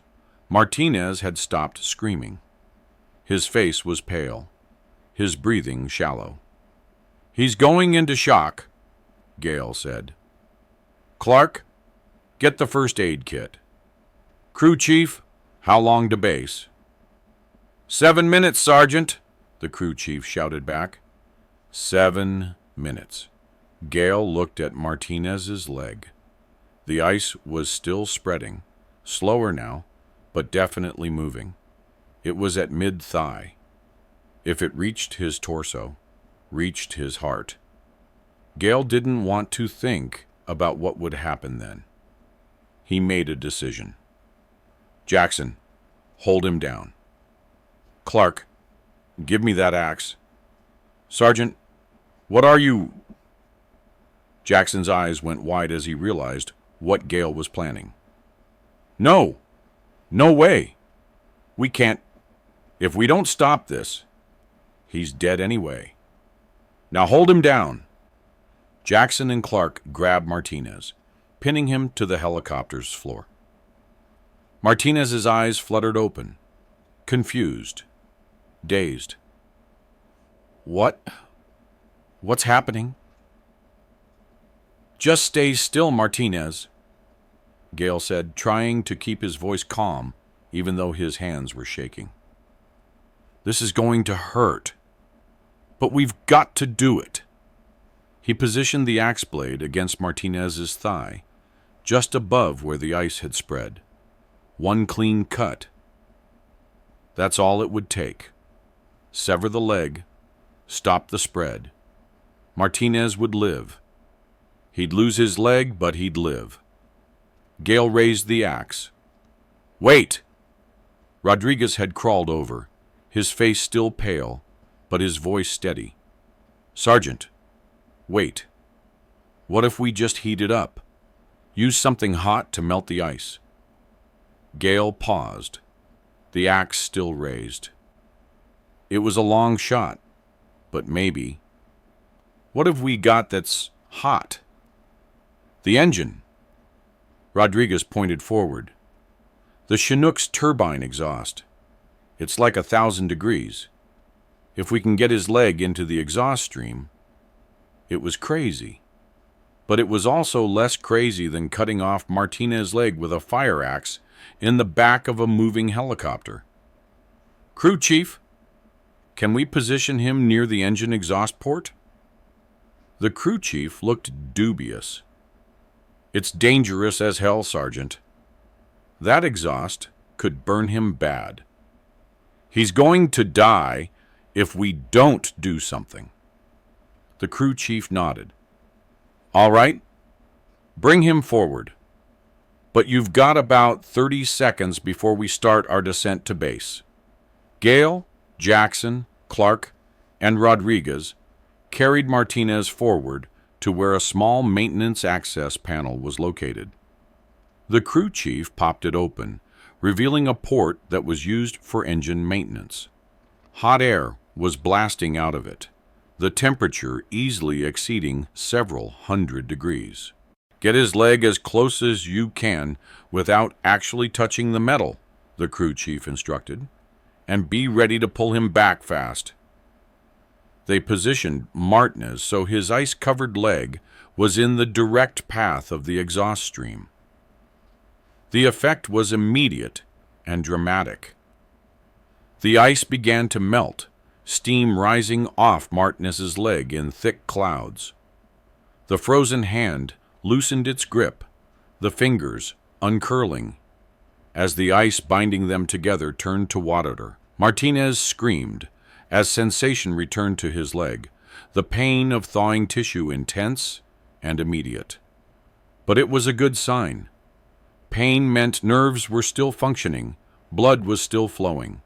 A: Martinez had stopped screaming. His face was pale, his breathing shallow. "He's going into shock," Gale said. "Clark, get the first aid kit. Crew chief, how long to base?" 7 minutes, Sergeant," the crew chief shouted back. 7 minutes. Gale looked at Martinez's leg. The ice was still spreading, slower now, but definitely moving. It was at mid-thigh. If it reached his torso, reached his heart. Gale didn't want to think about what would happen then. He made a decision. "Jackson, hold him down. Clark, give me that axe. Sergeant, what are you—" Jackson's eyes went wide as he realized what Gale was planning. "No! No way! We can't. If we don't stop this, he's dead anyway. Now hold him down." Jackson and Clark grabbed Martinez, pinning him to the helicopter's floor. Martinez's eyes fluttered open, confused, dazed. What's happening?" "Just stay still, Martinez," Gale said, trying to keep his voice calm, even though his hands were shaking. "This is going to hurt, but we've got to do it." He positioned the axe blade against Martinez's thigh, just above where the ice had spread. One clean cut. That's all it would take. Sever the leg, stop the spread. Martinez would live. He'd lose his leg, but he'd live. Gale raised the axe. "Wait!" Rodriguez had crawled over, his face still pale, but his voice steady. "Sergeant, wait. What if we just heat it up? Use something hot to melt the ice." Gale paused, the axe still raised. It was a long shot, but maybe. What have we got that's hot? The engine. Rodriguez pointed forward. The Chinook's turbine exhaust. It's like 1,000 degrees. If we can get his leg into the exhaust stream. It was crazy. But it was also less crazy than cutting off Martinez's leg with a fire axe in the back of a moving helicopter. "Crew chief, can we position him near the engine exhaust port?" The crew chief looked dubious. "It's dangerous as hell, Sergeant. That exhaust could burn him bad. He's going to die if we don't do something." The crew chief nodded. "All right, bring him forward. But you've got about 30 seconds before we start our descent to base." Gale, Jackson, Clark, and Rodriguez carried Martinez forward to where a small maintenance access panel was located. The crew chief popped it open, revealing a port that was used for engine maintenance. Hot air was blasting out of it, the temperature easily exceeding several hundred degrees. Get his leg as close as you can without actually touching the metal, the crew chief instructed, and be ready to pull him back fast. They positioned Martinez so his ice-covered leg was in the direct path of the exhaust stream. The effect was immediate and dramatic. The ice began to melt, steam rising off Martinez's leg in thick clouds. The frozen hand loosened its grip, the fingers uncurling. As the ice binding them together turned to water, Martinez screamed as sensation returned to his leg, the pain of thawing tissue intense and immediate. But it was a good sign. Pain meant nerves were still functioning, blood was still flowing.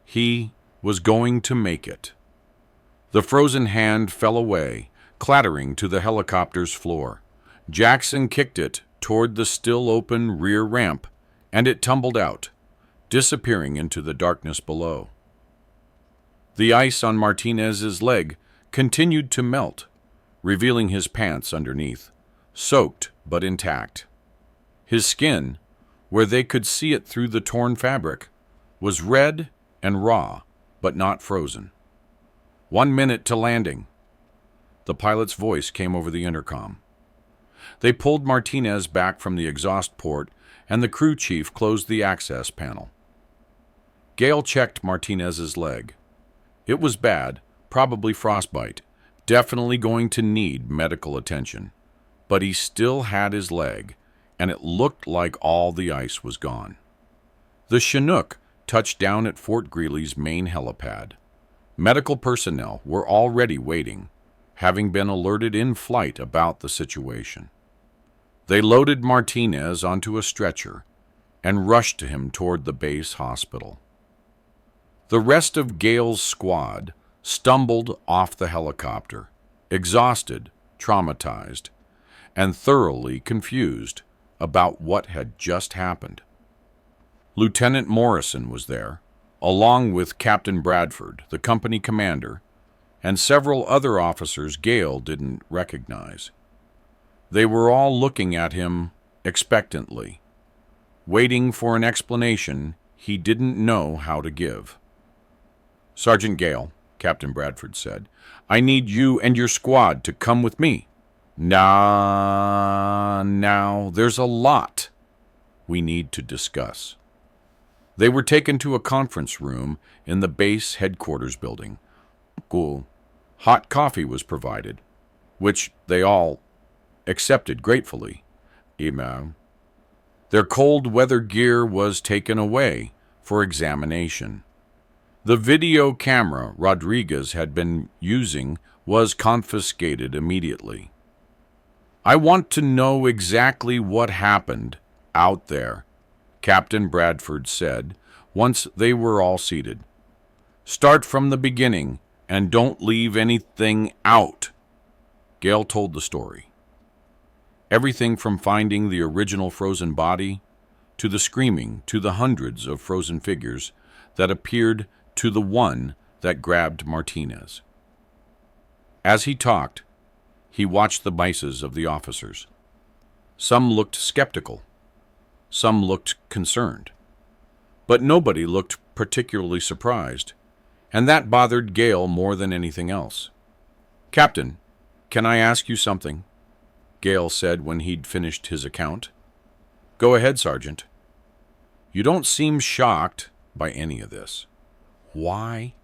A: He was going to make it. The frozen hand fell away, clattering to the helicopter's floor. Jackson kicked it toward the still open rear ramp, and it tumbled out, disappearing into the darkness below. The ice on Martinez's leg continued to melt, revealing his pants underneath, soaked but intact. His skin, where they could see it through the torn fabric, was red and raw, but not frozen. 1 minute to landing. The pilot's voice came over the intercom. They pulled Martinez back from the exhaust port, and the crew chief closed the access panel. Gale checked Martinez's leg. It was bad, probably frostbite, definitely going to need medical attention. But he still had his leg, and it looked like all the ice was gone. The Chinook touched down at Fort Greely's main helipad. Medical personnel were already waiting, having been alerted in flight about the situation. They loaded Martinez onto a stretcher and rushed him toward the base hospital. The rest of Gale's squad stumbled off the helicopter, exhausted, traumatized, and thoroughly confused about what had just happened. Lieutenant Morrison was there, along with Captain Bradford, the company commander, and several other officers Gale didn't recognize. They were all looking at him expectantly, waiting for an explanation he didn't know how to give. "Sergeant Gale," Captain Bradford said, "I need you and your squad to come with me." Now, there's a lot we need to discuss." They were taken to a conference room in the base headquarters building. Cool. Hot coffee was provided, which they all accepted gratefully. Their cold weather gear was taken away for examination. The video camera Rodriguez had been using was confiscated immediately. "I want to know exactly what happened out there," Captain Bradford said once they were all seated. "Start from the beginning and don't leave anything out." Gale told the story. Everything from finding the original frozen body, to the screaming, to the hundreds of frozen figures that appeared, to the one that grabbed Martinez. As he talked, he watched the faces of the officers. Some looked skeptical. Some looked concerned. But nobody looked particularly surprised, and that bothered Gale more than anything else. "Captain, can I ask you something?" Gale said when he'd finished his account. "Go ahead, Sergeant." "You don't seem shocked by any of this. Why?"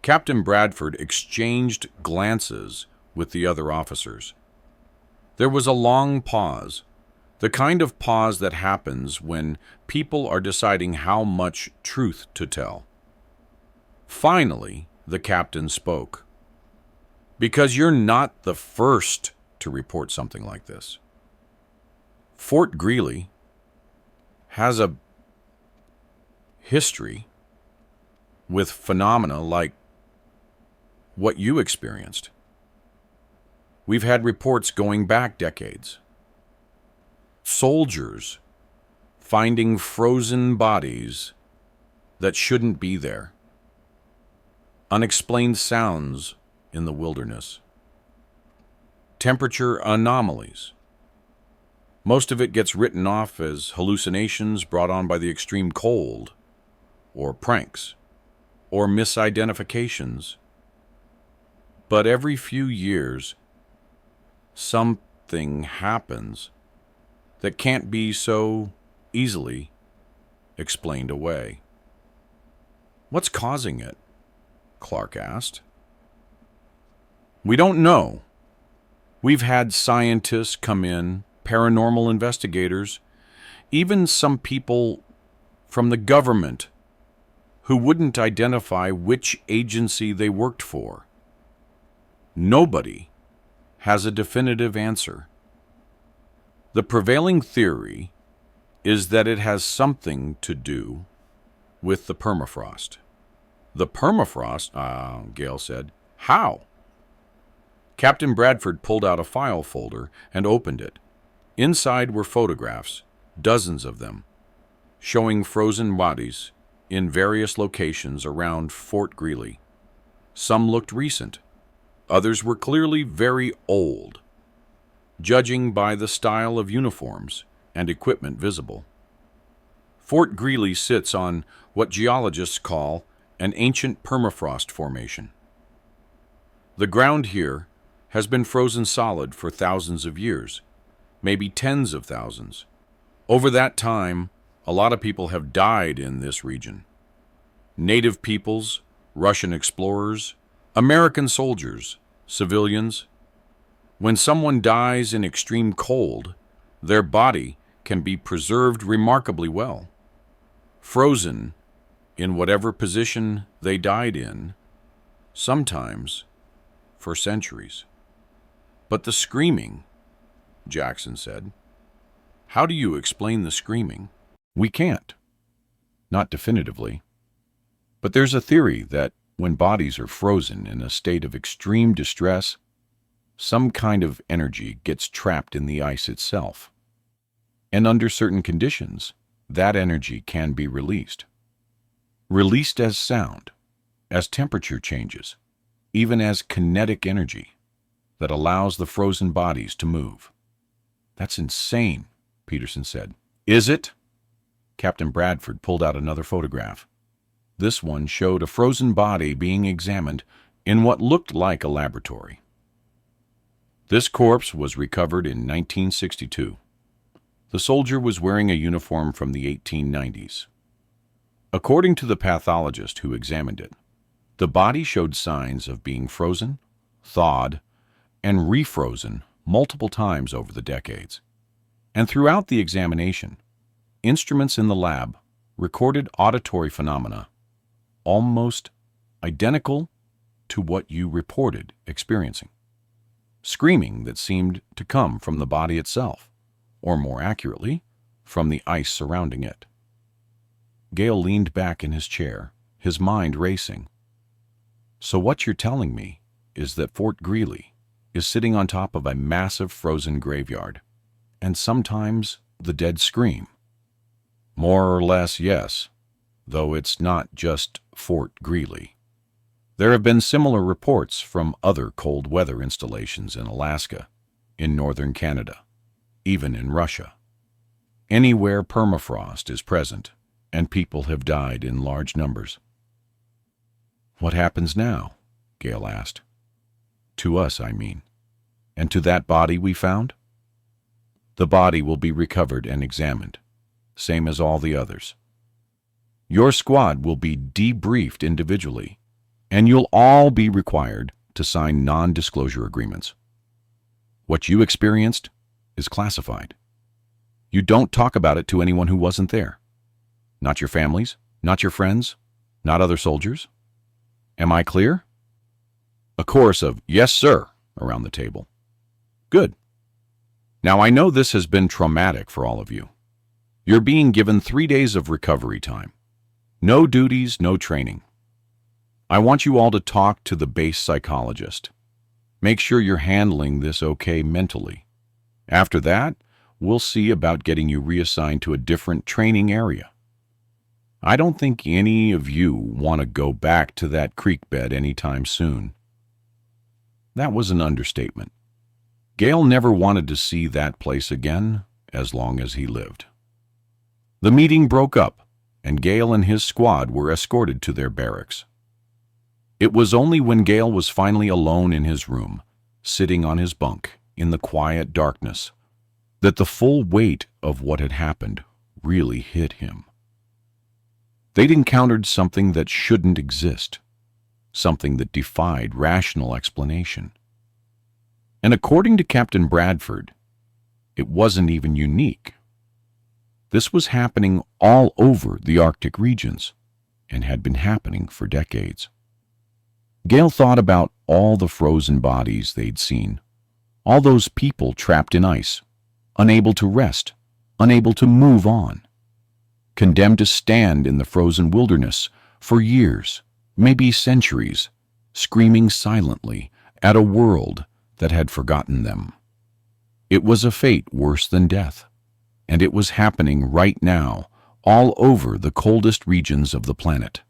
A: Captain Bradford exchanged glances with the other officers. There was a long pause, the kind of pause that happens when people are deciding how much truth to tell. Finally, the captain spoke. "Because you're not the first to report something like this. Fort Greely has a history with phenomena like what you experienced. We've had reports going back decades. Soldiers finding frozen bodies that shouldn't be there. Unexplained sounds in the wilderness. temperature anomalies. Most of it gets written off as hallucinations brought on by the extreme cold, or pranks, or misidentifications. But every few years, something happens that can't be so easily explained away. What's causing it? Clark asked. We don't know. We've had scientists come in, paranormal investigators, even some people from the government who wouldn't identify which agency they worked for. Nobody has a definitive answer. The prevailing theory is that it has something to do with the permafrost. The permafrost? Gale said. How? Captain Bradford pulled out a file folder and opened it. Inside were photographs, dozens of them, showing frozen bodies in various locations around Fort Greely. Some looked recent. Others were clearly very old, judging by the style of uniforms and equipment visible. Fort Greely sits on what geologists call an ancient permafrost formation. The ground here has been frozen solid for thousands of years, maybe tens of thousands. Over that time, a lot of people have died in this region. Native peoples, Russian explorers, American soldiers, civilians. When someone dies in extreme cold, their body can be preserved remarkably well, frozen in whatever position they died in, sometimes for centuries. But the screaming, Jackson said. How do you explain the screaming? We can't. Not definitively. But there's a theory that when bodies are frozen in a state of extreme distress, some kind of energy gets trapped in the ice itself. And under certain conditions, that energy can be released. Released as sound, as temperature changes, even as kinetic energy that allows the frozen bodies to move. That's insane, Peterson said. Is it? Captain Bradford pulled out another photograph. This one showed a frozen body being examined in what looked like a laboratory. This corpse was recovered in 1962. The soldier was wearing a uniform from the 1890s. According to the pathologist who examined it, the body showed signs of being frozen, thawed, and refrozen multiple times over the decades. And throughout the examination, instruments in the lab recorded auditory phenomena almost identical to what you reported experiencing. Screaming that seemed to come from the body itself, or more accurately, from the ice surrounding it. Gale leaned back in his chair, his mind racing. So what you're telling me is that Fort Greely is sitting on top of a massive frozen graveyard, and sometimes the dead scream. More or less, yes, though it's not just Fort Greely. There have been similar reports from other cold weather installations in Alaska, in northern Canada, even in Russia. Anywhere permafrost is present, and people have died in large numbers. What happens now? Gale asked. To us, I mean. And to that body we found? The body will be recovered and examined, same as all the others. Your squad will be debriefed individually, and you'll all be required to sign non-disclosure agreements. What you experienced is classified. You don't talk about it to anyone who wasn't there. Not your families, not your friends, not other soldiers. Am I clear? A chorus of "Yes, sir" around the table. Good. Now I know this has been traumatic for all of you. You're being given 3 days of recovery time. No duties, no training. I want you all to talk to the base psychologist. Make sure you're handling this okay mentally. After that, we'll see about getting you reassigned to a different training area. I don't think any of you want to go back to that creek bed anytime soon. That was an understatement. Gale never wanted to see that place again as long as he lived. The meeting broke up, and Gale and his squad were escorted to their barracks. It was only when Gale was finally alone in his room, sitting on his bunk in the quiet darkness, that the full weight of what had happened really hit him. They'd encountered something that shouldn't exist, something that defied rational explanation. And according to Captain Bradford, it wasn't even unique. This was happening all over the Arctic regions, and had been happening for decades. Gale thought about all the frozen bodies they'd seen, all those people trapped in ice, unable to rest, unable to move on, condemned to stand in the frozen wilderness for years, maybe centuries, screaming silently at a world that had forgotten them. It was a fate worse than death, and it was happening right now all over the coldest regions of the planet.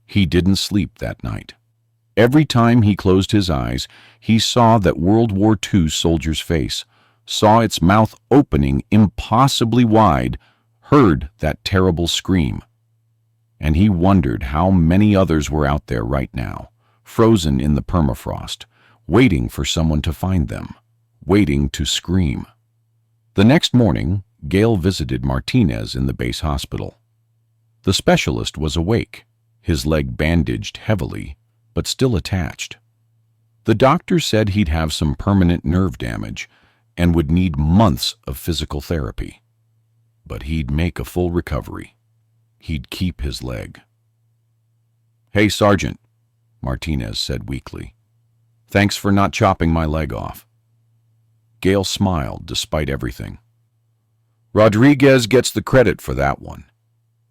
A: He didn't sleep that night. Every time he closed his eyes, he saw that World War II soldier's face, saw its mouth opening impossibly wide, heard that terrible scream. And he wondered how many others were out there right now, frozen in the permafrost, waiting for someone to find them, waiting to scream. The next morning, Gale visited Martinez in the base hospital. The specialist was awake, his leg bandaged heavily, but still attached. The doctor said he'd have some permanent nerve damage and would need months of physical therapy. But he'd make a full recovery. He'd keep his leg. "Hey, Sergeant," Martinez said weakly. "Thanks for not chopping my leg off." Gale smiled despite everything. "Rodriguez gets the credit for that one.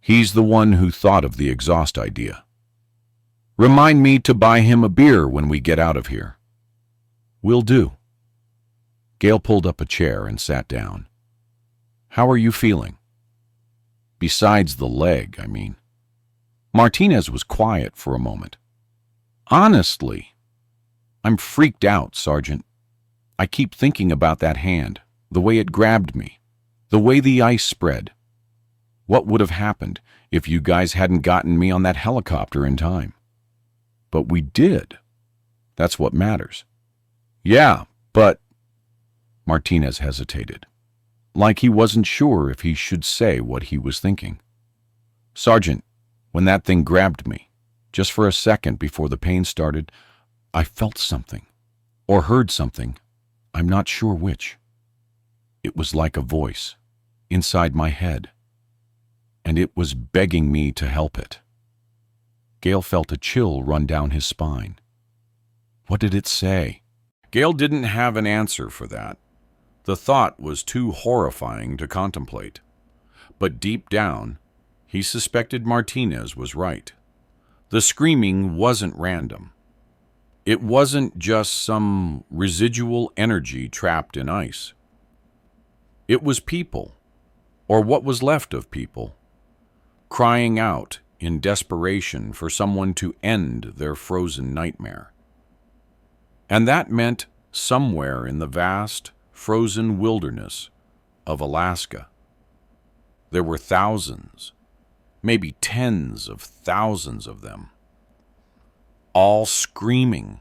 A: He's the one who thought of the exhaust idea. Remind me to buy him a beer when we get out of here." "Will do." Gale pulled up a chair and sat down. "How are you feeling?" "Besides the leg, I mean." Martinez was quiet for a moment. "Honestly, I'm freaked out, Sergeant. I keep thinking about that hand, the way it grabbed me, the way the ice spread. What would have happened if you guys hadn't gotten me on that helicopter in time? But we did. That's what matters." "Yeah, but—" Martinez hesitated, like he wasn't sure if he should say what he was thinking. "Sergeant, when that thing grabbed me, just for a second before the pain started, I felt something, or heard something, I'm not sure which. It was like a voice, inside my head, and it was begging me to help it." Gale felt a chill run down his spine. What did it say? Gale didn't have an answer for that. The thought was too horrifying to contemplate. But deep down, he suspected Martinez was right. The screaming wasn't random. It wasn't just some residual energy trapped in ice. It was people, or what was left of people, crying out in desperation for someone to end their frozen nightmare. And that meant somewhere in the vast, frozen wilderness of Alaska. There were thousands, maybe tens of thousands of them, all screaming,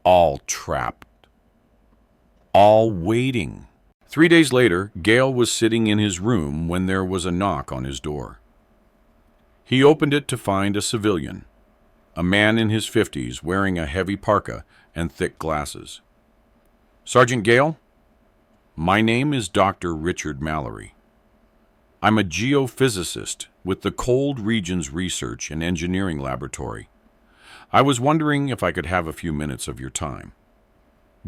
A: all trapped, all waiting. 3 days later, Gale was sitting in his room when there was a knock on his door. He opened it to find a civilian, a man in his 50s wearing a heavy parka and thick glasses. "Sergeant Gale, my name is Dr. Richard Mallory. I'm a geophysicist with the Cold Regions Research and Engineering Laboratory. I was wondering if I could have a few minutes of your time."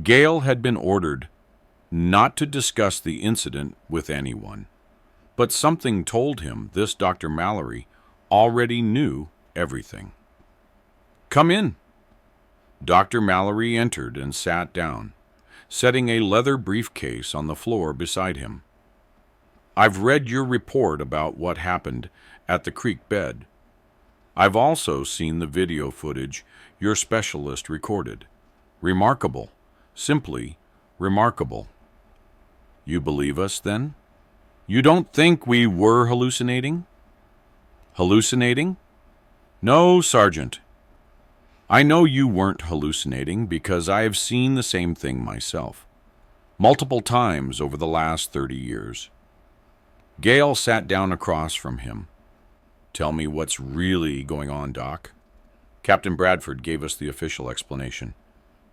A: Gale had been ordered not to discuss the incident with anyone, but something told him this Dr. Mallory already knew everything. "Come in." Dr. Mallory entered and sat down, setting a leather briefcase on the floor beside him. "I've read your report about what happened at the creek bed. I've also seen the video footage your specialist recorded. Remarkable, simply Remarkable. You believe us, then? You don't think we were hallucinating? Hallucinating? No, Sergeant. I know you weren't hallucinating because I have seen the same thing myself, multiple times over the last 30 years. Gale sat down across from him. Tell me what's really going on, Doc. Captain Bradford gave us the official explanation,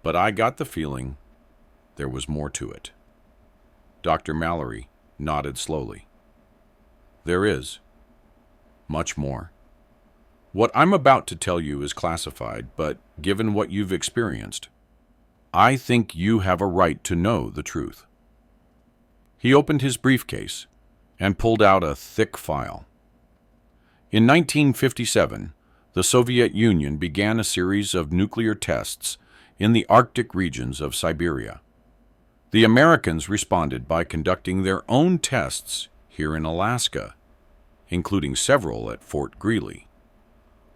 A: but I got the feeling there was more to it. Dr. Mallory nodded slowly. There is. Much more. What I'm about to tell you is classified, but given what you've experienced, I think you have a right to know the truth. He opened his briefcase and pulled out a thick file. In 1957, the Soviet Union began a series of nuclear tests in the Arctic regions of Siberia. The Americans responded by conducting their own tests here in Alaska, including several at Fort Greely.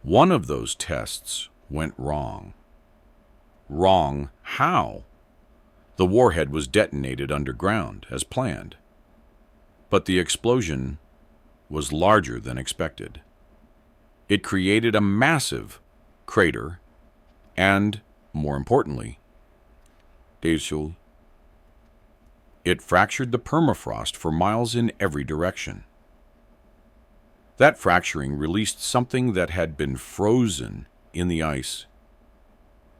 A: One of those tests went wrong. Wrong how? The warhead was detonated underground, as planned. But the explosion was larger than expected. It created a massive crater and, more importantly, it fractured the permafrost for miles in every direction. That fracturing released something that had been frozen in the ice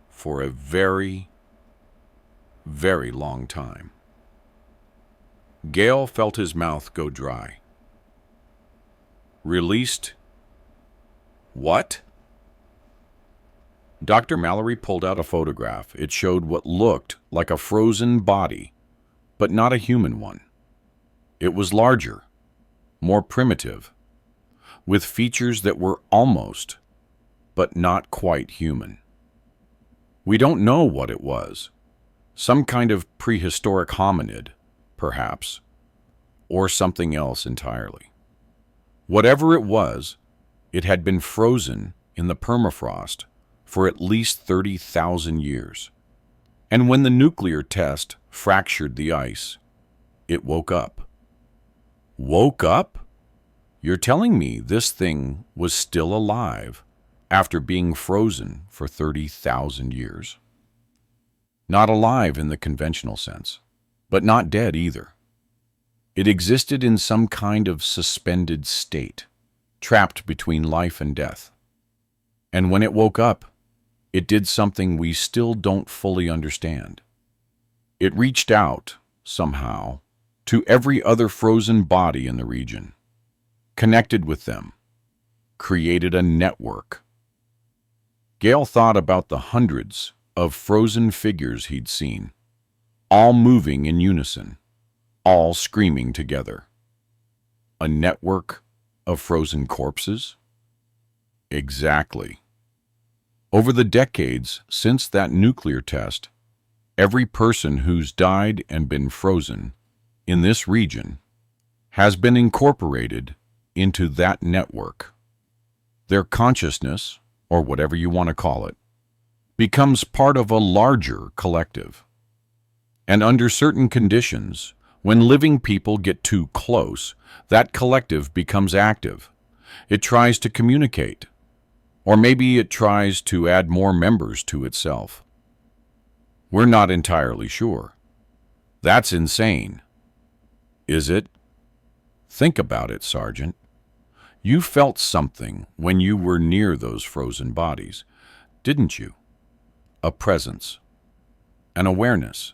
A: for a very, very long time. Gale felt his mouth go dry. Released what? Dr. Mallory pulled out a photograph. It showed what looked like a frozen body, but not a human one. It was larger, more primitive, with features that were almost, but not quite human. We don't know what it was. Some kind of prehistoric hominid, perhaps, or something else entirely. Whatever it was, it had been frozen in the permafrost for at least 30,000 years. And when the nuclear test fractured the ice, it woke up. Woke up? You're telling me this thing was still alive after being frozen for 30,000 years? Not alive in the conventional sense, but not dead either. It existed in some kind of suspended state, trapped between life and death. And when it woke up, it did something we still don't fully understand. It reached out, somehow, to every other frozen body in the region, connected with them, created a network. Gale thought about the hundreds of frozen figures he'd seen, all moving in unison, all screaming together. A network of frozen corpses? Exactly. Over the decades since that nuclear test, every person who's died and been frozen in this region has been incorporated into that network. Their consciousness, or whatever you want to call it, becomes part of a larger collective. And under certain conditions, when living people get too close, that collective becomes active. It tries to communicate, or maybe it tries to add more members to itself. We're not entirely sure. That's insane. Is it? Think about it, Sergeant. You felt something when you were near those frozen bodies, didn't you? A presence, an awareness.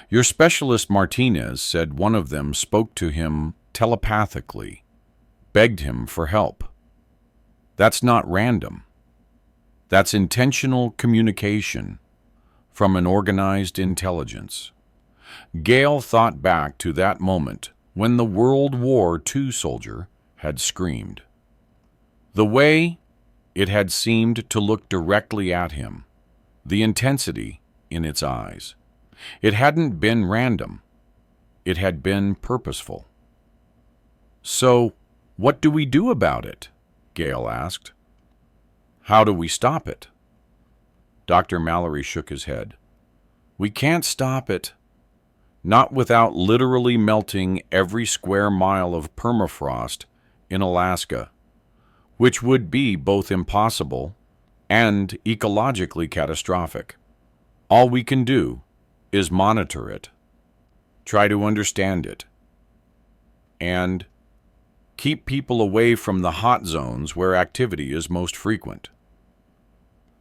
A: Your specialist Martinez said one of them spoke to him telepathically, begged him for help. That's not random. That's intentional communication from an organized intelligence. Gale thought back to that moment when the World War II soldier had screamed. The way it had seemed to look directly at him, the intensity in its eyes. It hadn't been random. It had been purposeful. So, what do we do about it? Gale asked. How do we stop it? Dr. Mallory shook his head. We can't stop it. not without literally melting every square mile of permafrost in Alaska, which would be both impossible and ecologically catastrophic. All we can do is monitor it, try to understand it, and keep people away from the hot zones where activity is most frequent.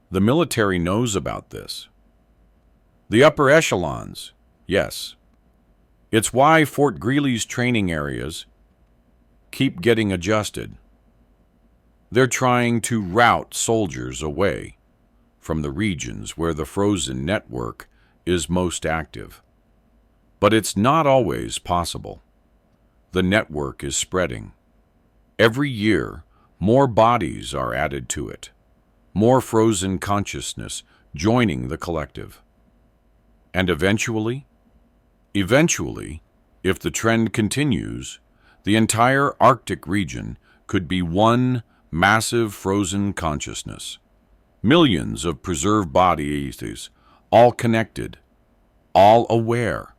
A: The military knows about this. The upper echelons, yes. It's why Fort Greely's training areas keep getting adjusted. They're trying to route soldiers away from the regions where the frozen network is most active. But it's not always possible. The network is spreading. Every year, more bodies are added to it, more frozen consciousness joining the collective. And eventually, if the trend continues, the entire Arctic region could be one massive frozen consciousness. Millions of preserved bodies, all connected, all aware,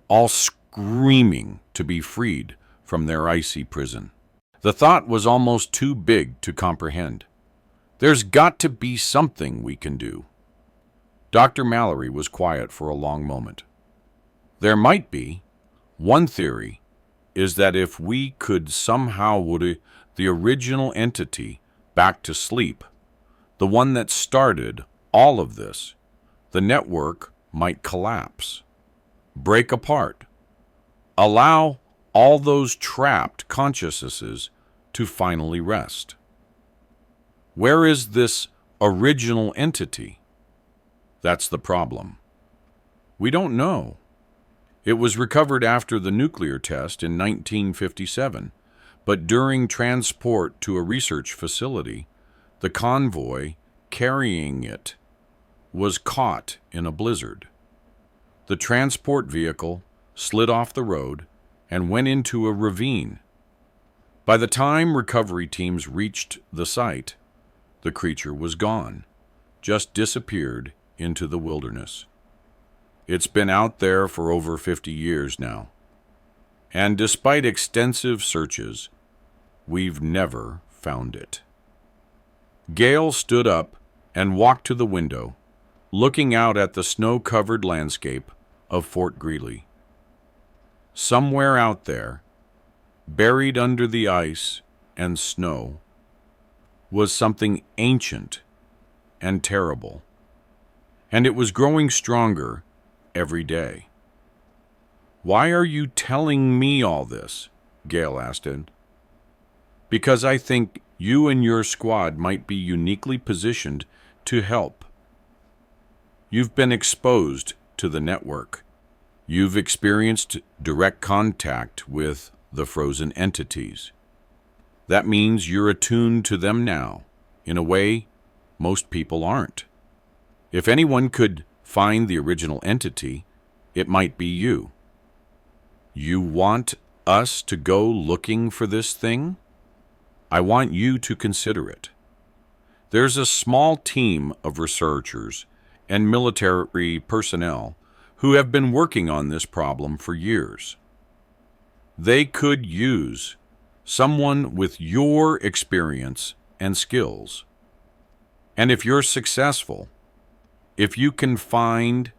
A: all screaming to be freed from their icy prison. The thought was almost too big to comprehend. There's got to be something we can do. Dr. Mallory was quiet for a long moment. There might be. One theory is that if we could somehow put the original entity back to sleep, the one that started all of this, the network might collapse, break apart, allow all those trapped consciousnesses to finally rest. Where is this original entity? That's the problem. We don't know. It was recovered after the nuclear test in 1957, but during transport to a research facility, the convoy carrying it was caught in a blizzard. The transport vehicle slid off the road and went into a ravine. By the time recovery teams reached the site, the creature was gone, just disappeared into the wilderness. It's been out there for over 50 years now, and despite extensive searches, we've never found it. Gail stood up and walked to the window, looking out at the snow-covered landscape of Fort Greely. Somewhere out there, buried under the ice and snow, was something ancient and terrible, and it was growing stronger every day. "Why are you telling me all this?" Gail asked him. "Because I think you and your squad might be uniquely positioned to help. You've been exposed to the network. You've experienced direct contact with the frozen entities. That means you're attuned to them now, in a way most people aren't. If anyone could find the original entity, it might be you. You want us to go looking for this thing? I want you to consider it. There's a small team of researchers and military personnel who have been working on this problem for years. They could use someone with your experience and skills. And if you're successful, if you can find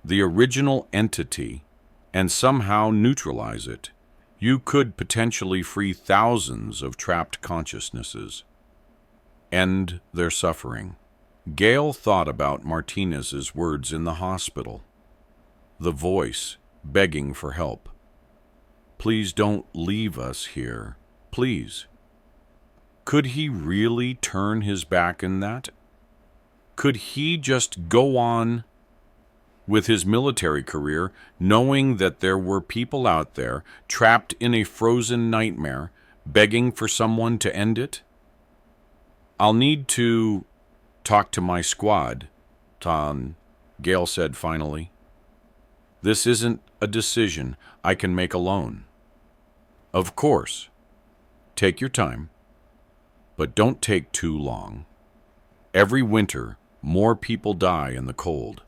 A: the original entity and somehow neutralize it, you could potentially free thousands of trapped consciousnesses, end their suffering. Gail thought about Martinez's words in the hospital, the voice begging for help. "Please don't leave us here, please." Could he really turn his back on that? Could he just go on with his military career, knowing that there were people out there trapped in a frozen nightmare, begging for someone to end it? "I'll need to talk to my squad, Tom," Gail said finally. "This isn't a decision I can make alone." "Of course. Take your time, but don't take too long. Every winter, more people die in the cold.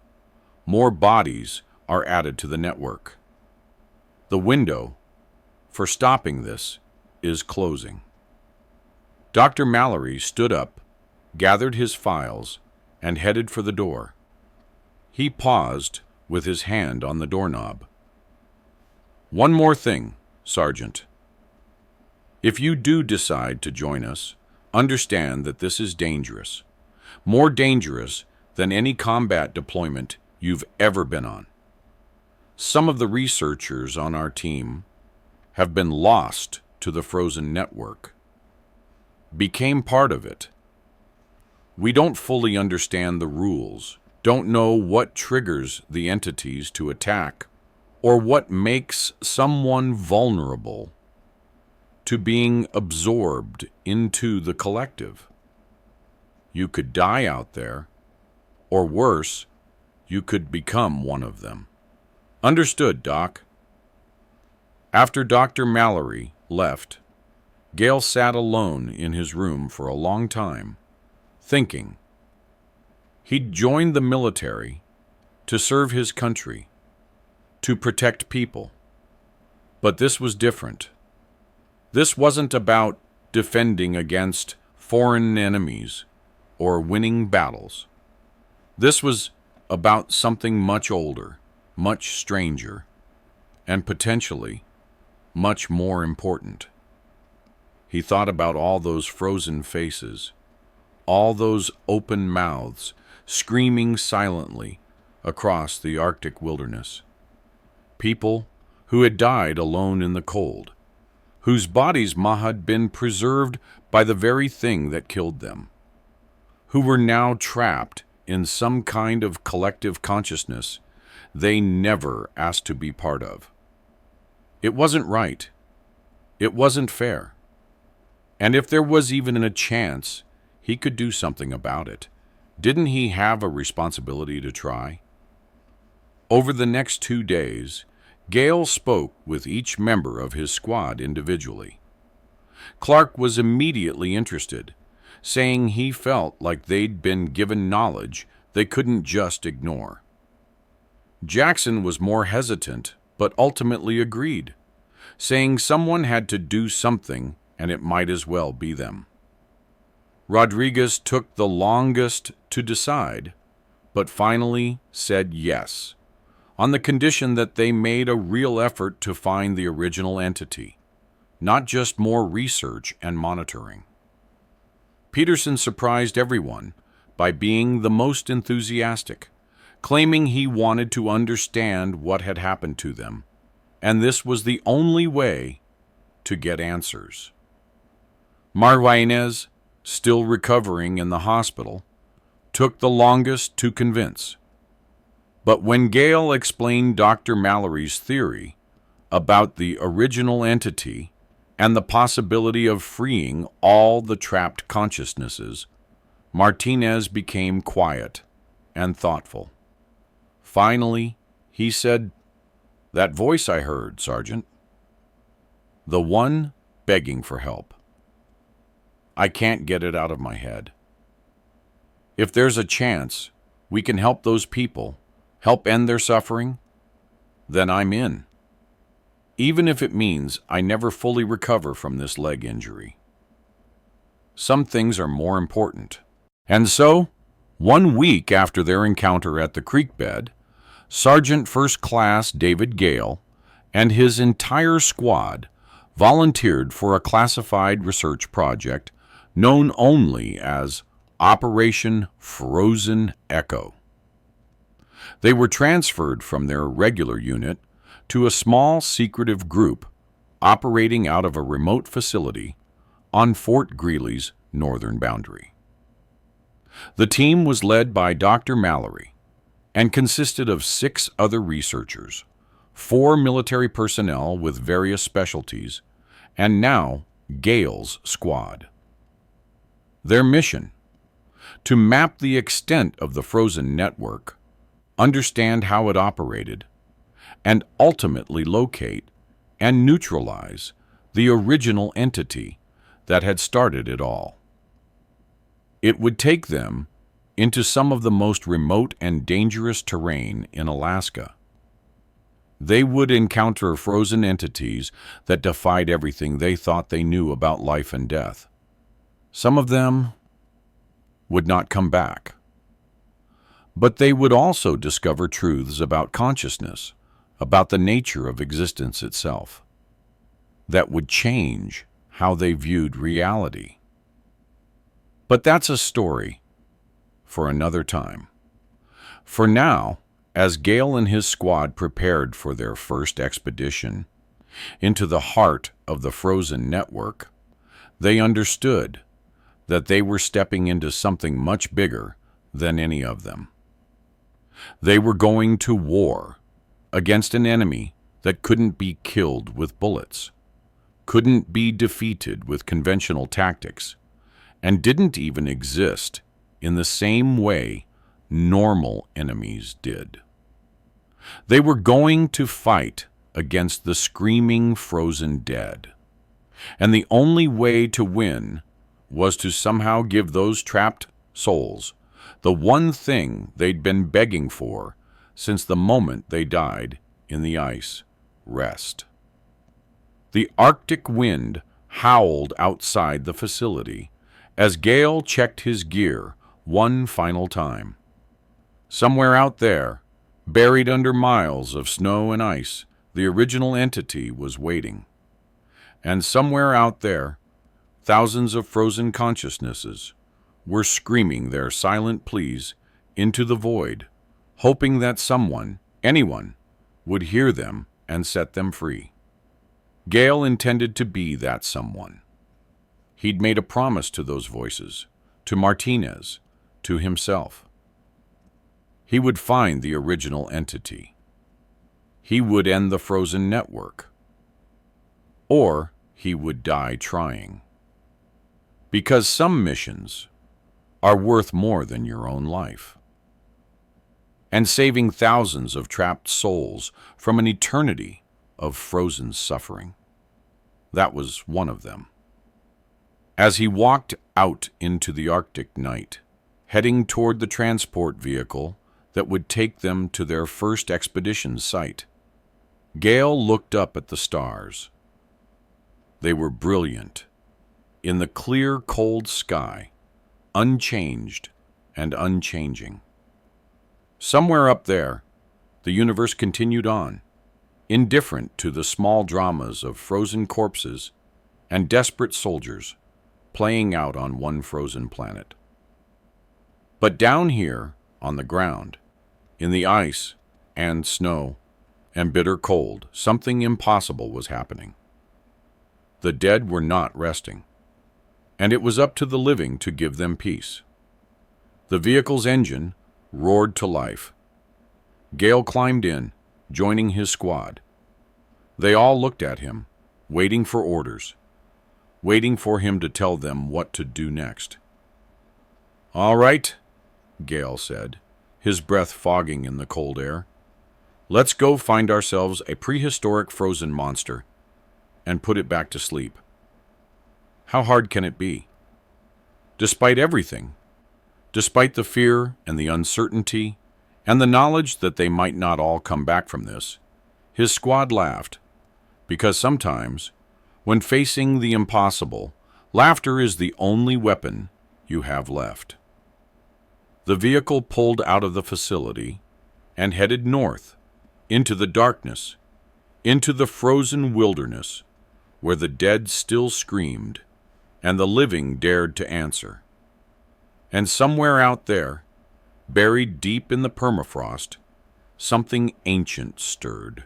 A: More bodies are added to the network. The window for stopping this is closing. Dr. Mallory stood up, gathered his files, and headed for the door. He paused with his hand on the doorknob. "One more thing, Sergeant. If you do decide to join us, understand that this is dangerous. More dangerous than any combat deployment you've ever been on. Some of the researchers on our team have been lost to the frozen network, became part of it. We don't fully understand the rules, don't know what triggers the entities to attack, or what makes someone vulnerable to being absorbed into the collective. You could die out there, or worse, you could become one of them. Understood, Doc?" After Dr. Mallory left, Gale sat alone in his room for a long time, thinking. He'd joined the military to serve his country, to protect people. But this was different. This wasn't about defending against foreign enemies or winning battles. This was about something much older, much stranger, and potentially much more important. He thought about all those frozen faces, all those open mouths screaming silently across the Arctic wilderness. People who had died alone in the cold, whose bodies had been preserved by the very thing that killed them, who were now trapped in some kind of collective consciousness they never asked to be part of. It wasn't right. It wasn't fair. And if there was even a chance he could do something about it, didn't he have a responsibility to try? Over the next 2 days, Gale spoke with each member of his squad individually. Clark was immediately interested, saying he felt like they'd been given knowledge they couldn't just ignore. Jackson was more hesitant, but ultimately agreed, saying someone had to do something and it might as well be them. Rodriguez took the longest to decide, but finally said yes, on the condition that they made a real effort to find the original entity, not just more research and monitoring. Peterson surprised everyone by being the most enthusiastic, claiming he wanted to understand what had happened to them, and this was the only way to get answers. Martinez, still recovering in the hospital, took the longest to convince. But when Gale explained Dr. Mallory's theory about the original entity and the possibility of freeing all the trapped consciousnesses, Martinez became quiet and thoughtful. Finally, he said, "That voice I heard, Sergeant. The one begging for help. I can't get it out of my head. If there's a chance we can help those people, help end their suffering, then I'm in. Even if it means I never fully recover from this leg injury. Some things are more important." And so, 1 week after their encounter at the creek bed, Sergeant First Class David Gale and his entire squad volunteered for a classified research project known only as Operation Frozen Echo. They were transferred from their regular unit to a small secretive group operating out of a remote facility on Fort Greely's northern boundary. The team was led by Dr. Mallory and consisted of 6 other researchers, 4 military personnel with various specialties, and now Gale's squad. Their mission: to map the extent of the frozen network, understand how it operated, and ultimately locate and neutralize the original entity that had started it all. It would take them into some of the most remote and dangerous terrain in Alaska. They would encounter frozen entities that defied everything they thought they knew about life and death. Some of them would not come back. But they would also discover truths about consciousness, about the nature of existence itself, that would change how they viewed reality. But that's a story for another time. For now, as Gale and his squad prepared for their first expedition into the heart of the frozen network, they understood that they were stepping into something much bigger than any of them. They were going to war against an enemy that couldn't be killed with bullets, couldn't be defeated with conventional tactics, and didn't even exist in the same way normal enemies did. They were going to fight against the screaming frozen dead, and the only way to win was to somehow give those trapped souls the one thing they'd been begging for since the moment they died in the ice: rest. The Arctic wind howled outside the facility as Gale checked his gear one final time. Somewhere out there, buried under miles of snow and ice, the original entity was waiting. And somewhere out there, thousands of frozen consciousnesses were screaming their silent pleas into the void, hoping that someone, anyone, would hear them and set them free. Gale intended to be that someone. He'd made a promise to those voices, to Martinez, to himself. He would find the original entity. He would end the frozen network. Or he would die trying. Because some missions are worth more than your own life. And saving thousands of trapped souls from an eternity of frozen suffering. That was one of them. As he walked out into the Arctic night, heading toward the transport vehicle that would take them to their first expedition site, Gale looked up at the stars. They were brilliant, in the clear, cold sky, unchanged and unchanging. Somewhere up there, the universe continued on, indifferent to the small dramas of frozen corpses and desperate soldiers playing out on one frozen planet. But down here, on the ground, in the ice and snow and bitter cold, something impossible was happening. The dead were not resting, and it was up to the living to give them peace. The vehicle's engine roared to life. Gale climbed in, joining his squad. They all looked at him, waiting for orders, waiting for him to tell them what to do next. "All right," Gale said, his breath fogging in the cold air. "Let's go find ourselves a prehistoric frozen monster and put it back to sleep. How hard can it be? Despite everything, despite the fear and the uncertainty and the knowledge that they might not all come back from this, his squad laughed, because sometimes, when facing the impossible, laughter is the only weapon you have left. The vehicle pulled out of the facility and headed north, into the darkness, into the frozen wilderness, where the dead still screamed and the living dared to answer. And somewhere out there, buried deep in the permafrost, something ancient stirred.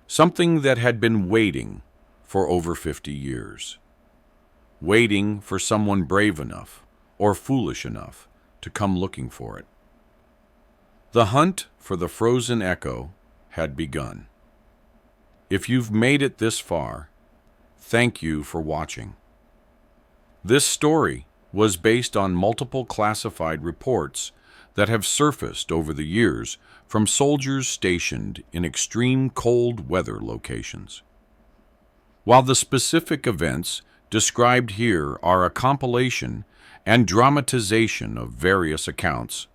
A: Something that had been waiting for over 50 years. Waiting for someone brave enough or foolish enough to come looking for it. The hunt for the frozen echo had begun. If you've made it this far, thank you for watching. This story was based on multiple classified reports that have surfaced over the years from soldiers stationed in extreme cold weather locations. While the specific events described here are a compilation and dramatization of various accounts,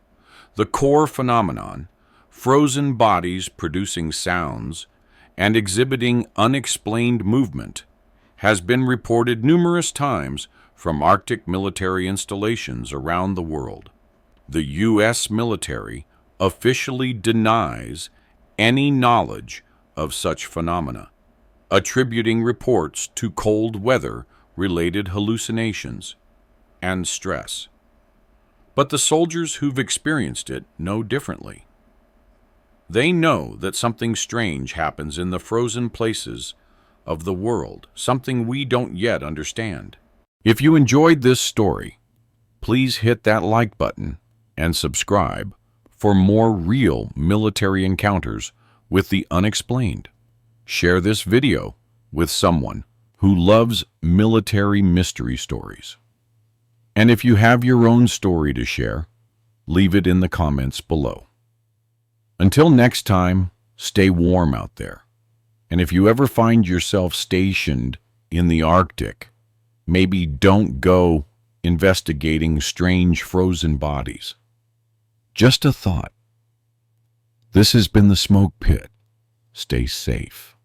A: the core phenomenon frozen bodies producing sounds and exhibiting unexplained movement has been reported numerous times from Arctic military installations around the world. The U.S. military officially denies any knowledge of such phenomena, attributing reports to cold weather-related hallucinations and stress. But the soldiers who've experienced it know differently. They know that something strange happens in the frozen places of the world, something we don't yet understand. If you enjoyed this story, please hit that like button and subscribe for more real military encounters with the unexplained. Share this video with someone who loves military mystery stories. And if you have your own story to share, leave it in the comments below. Until next time, stay warm out there. And if you ever find yourself stationed in the Arctic, maybe don't go investigating strange frozen bodies. Just a thought. This has been the Smoke Pit. Stay safe.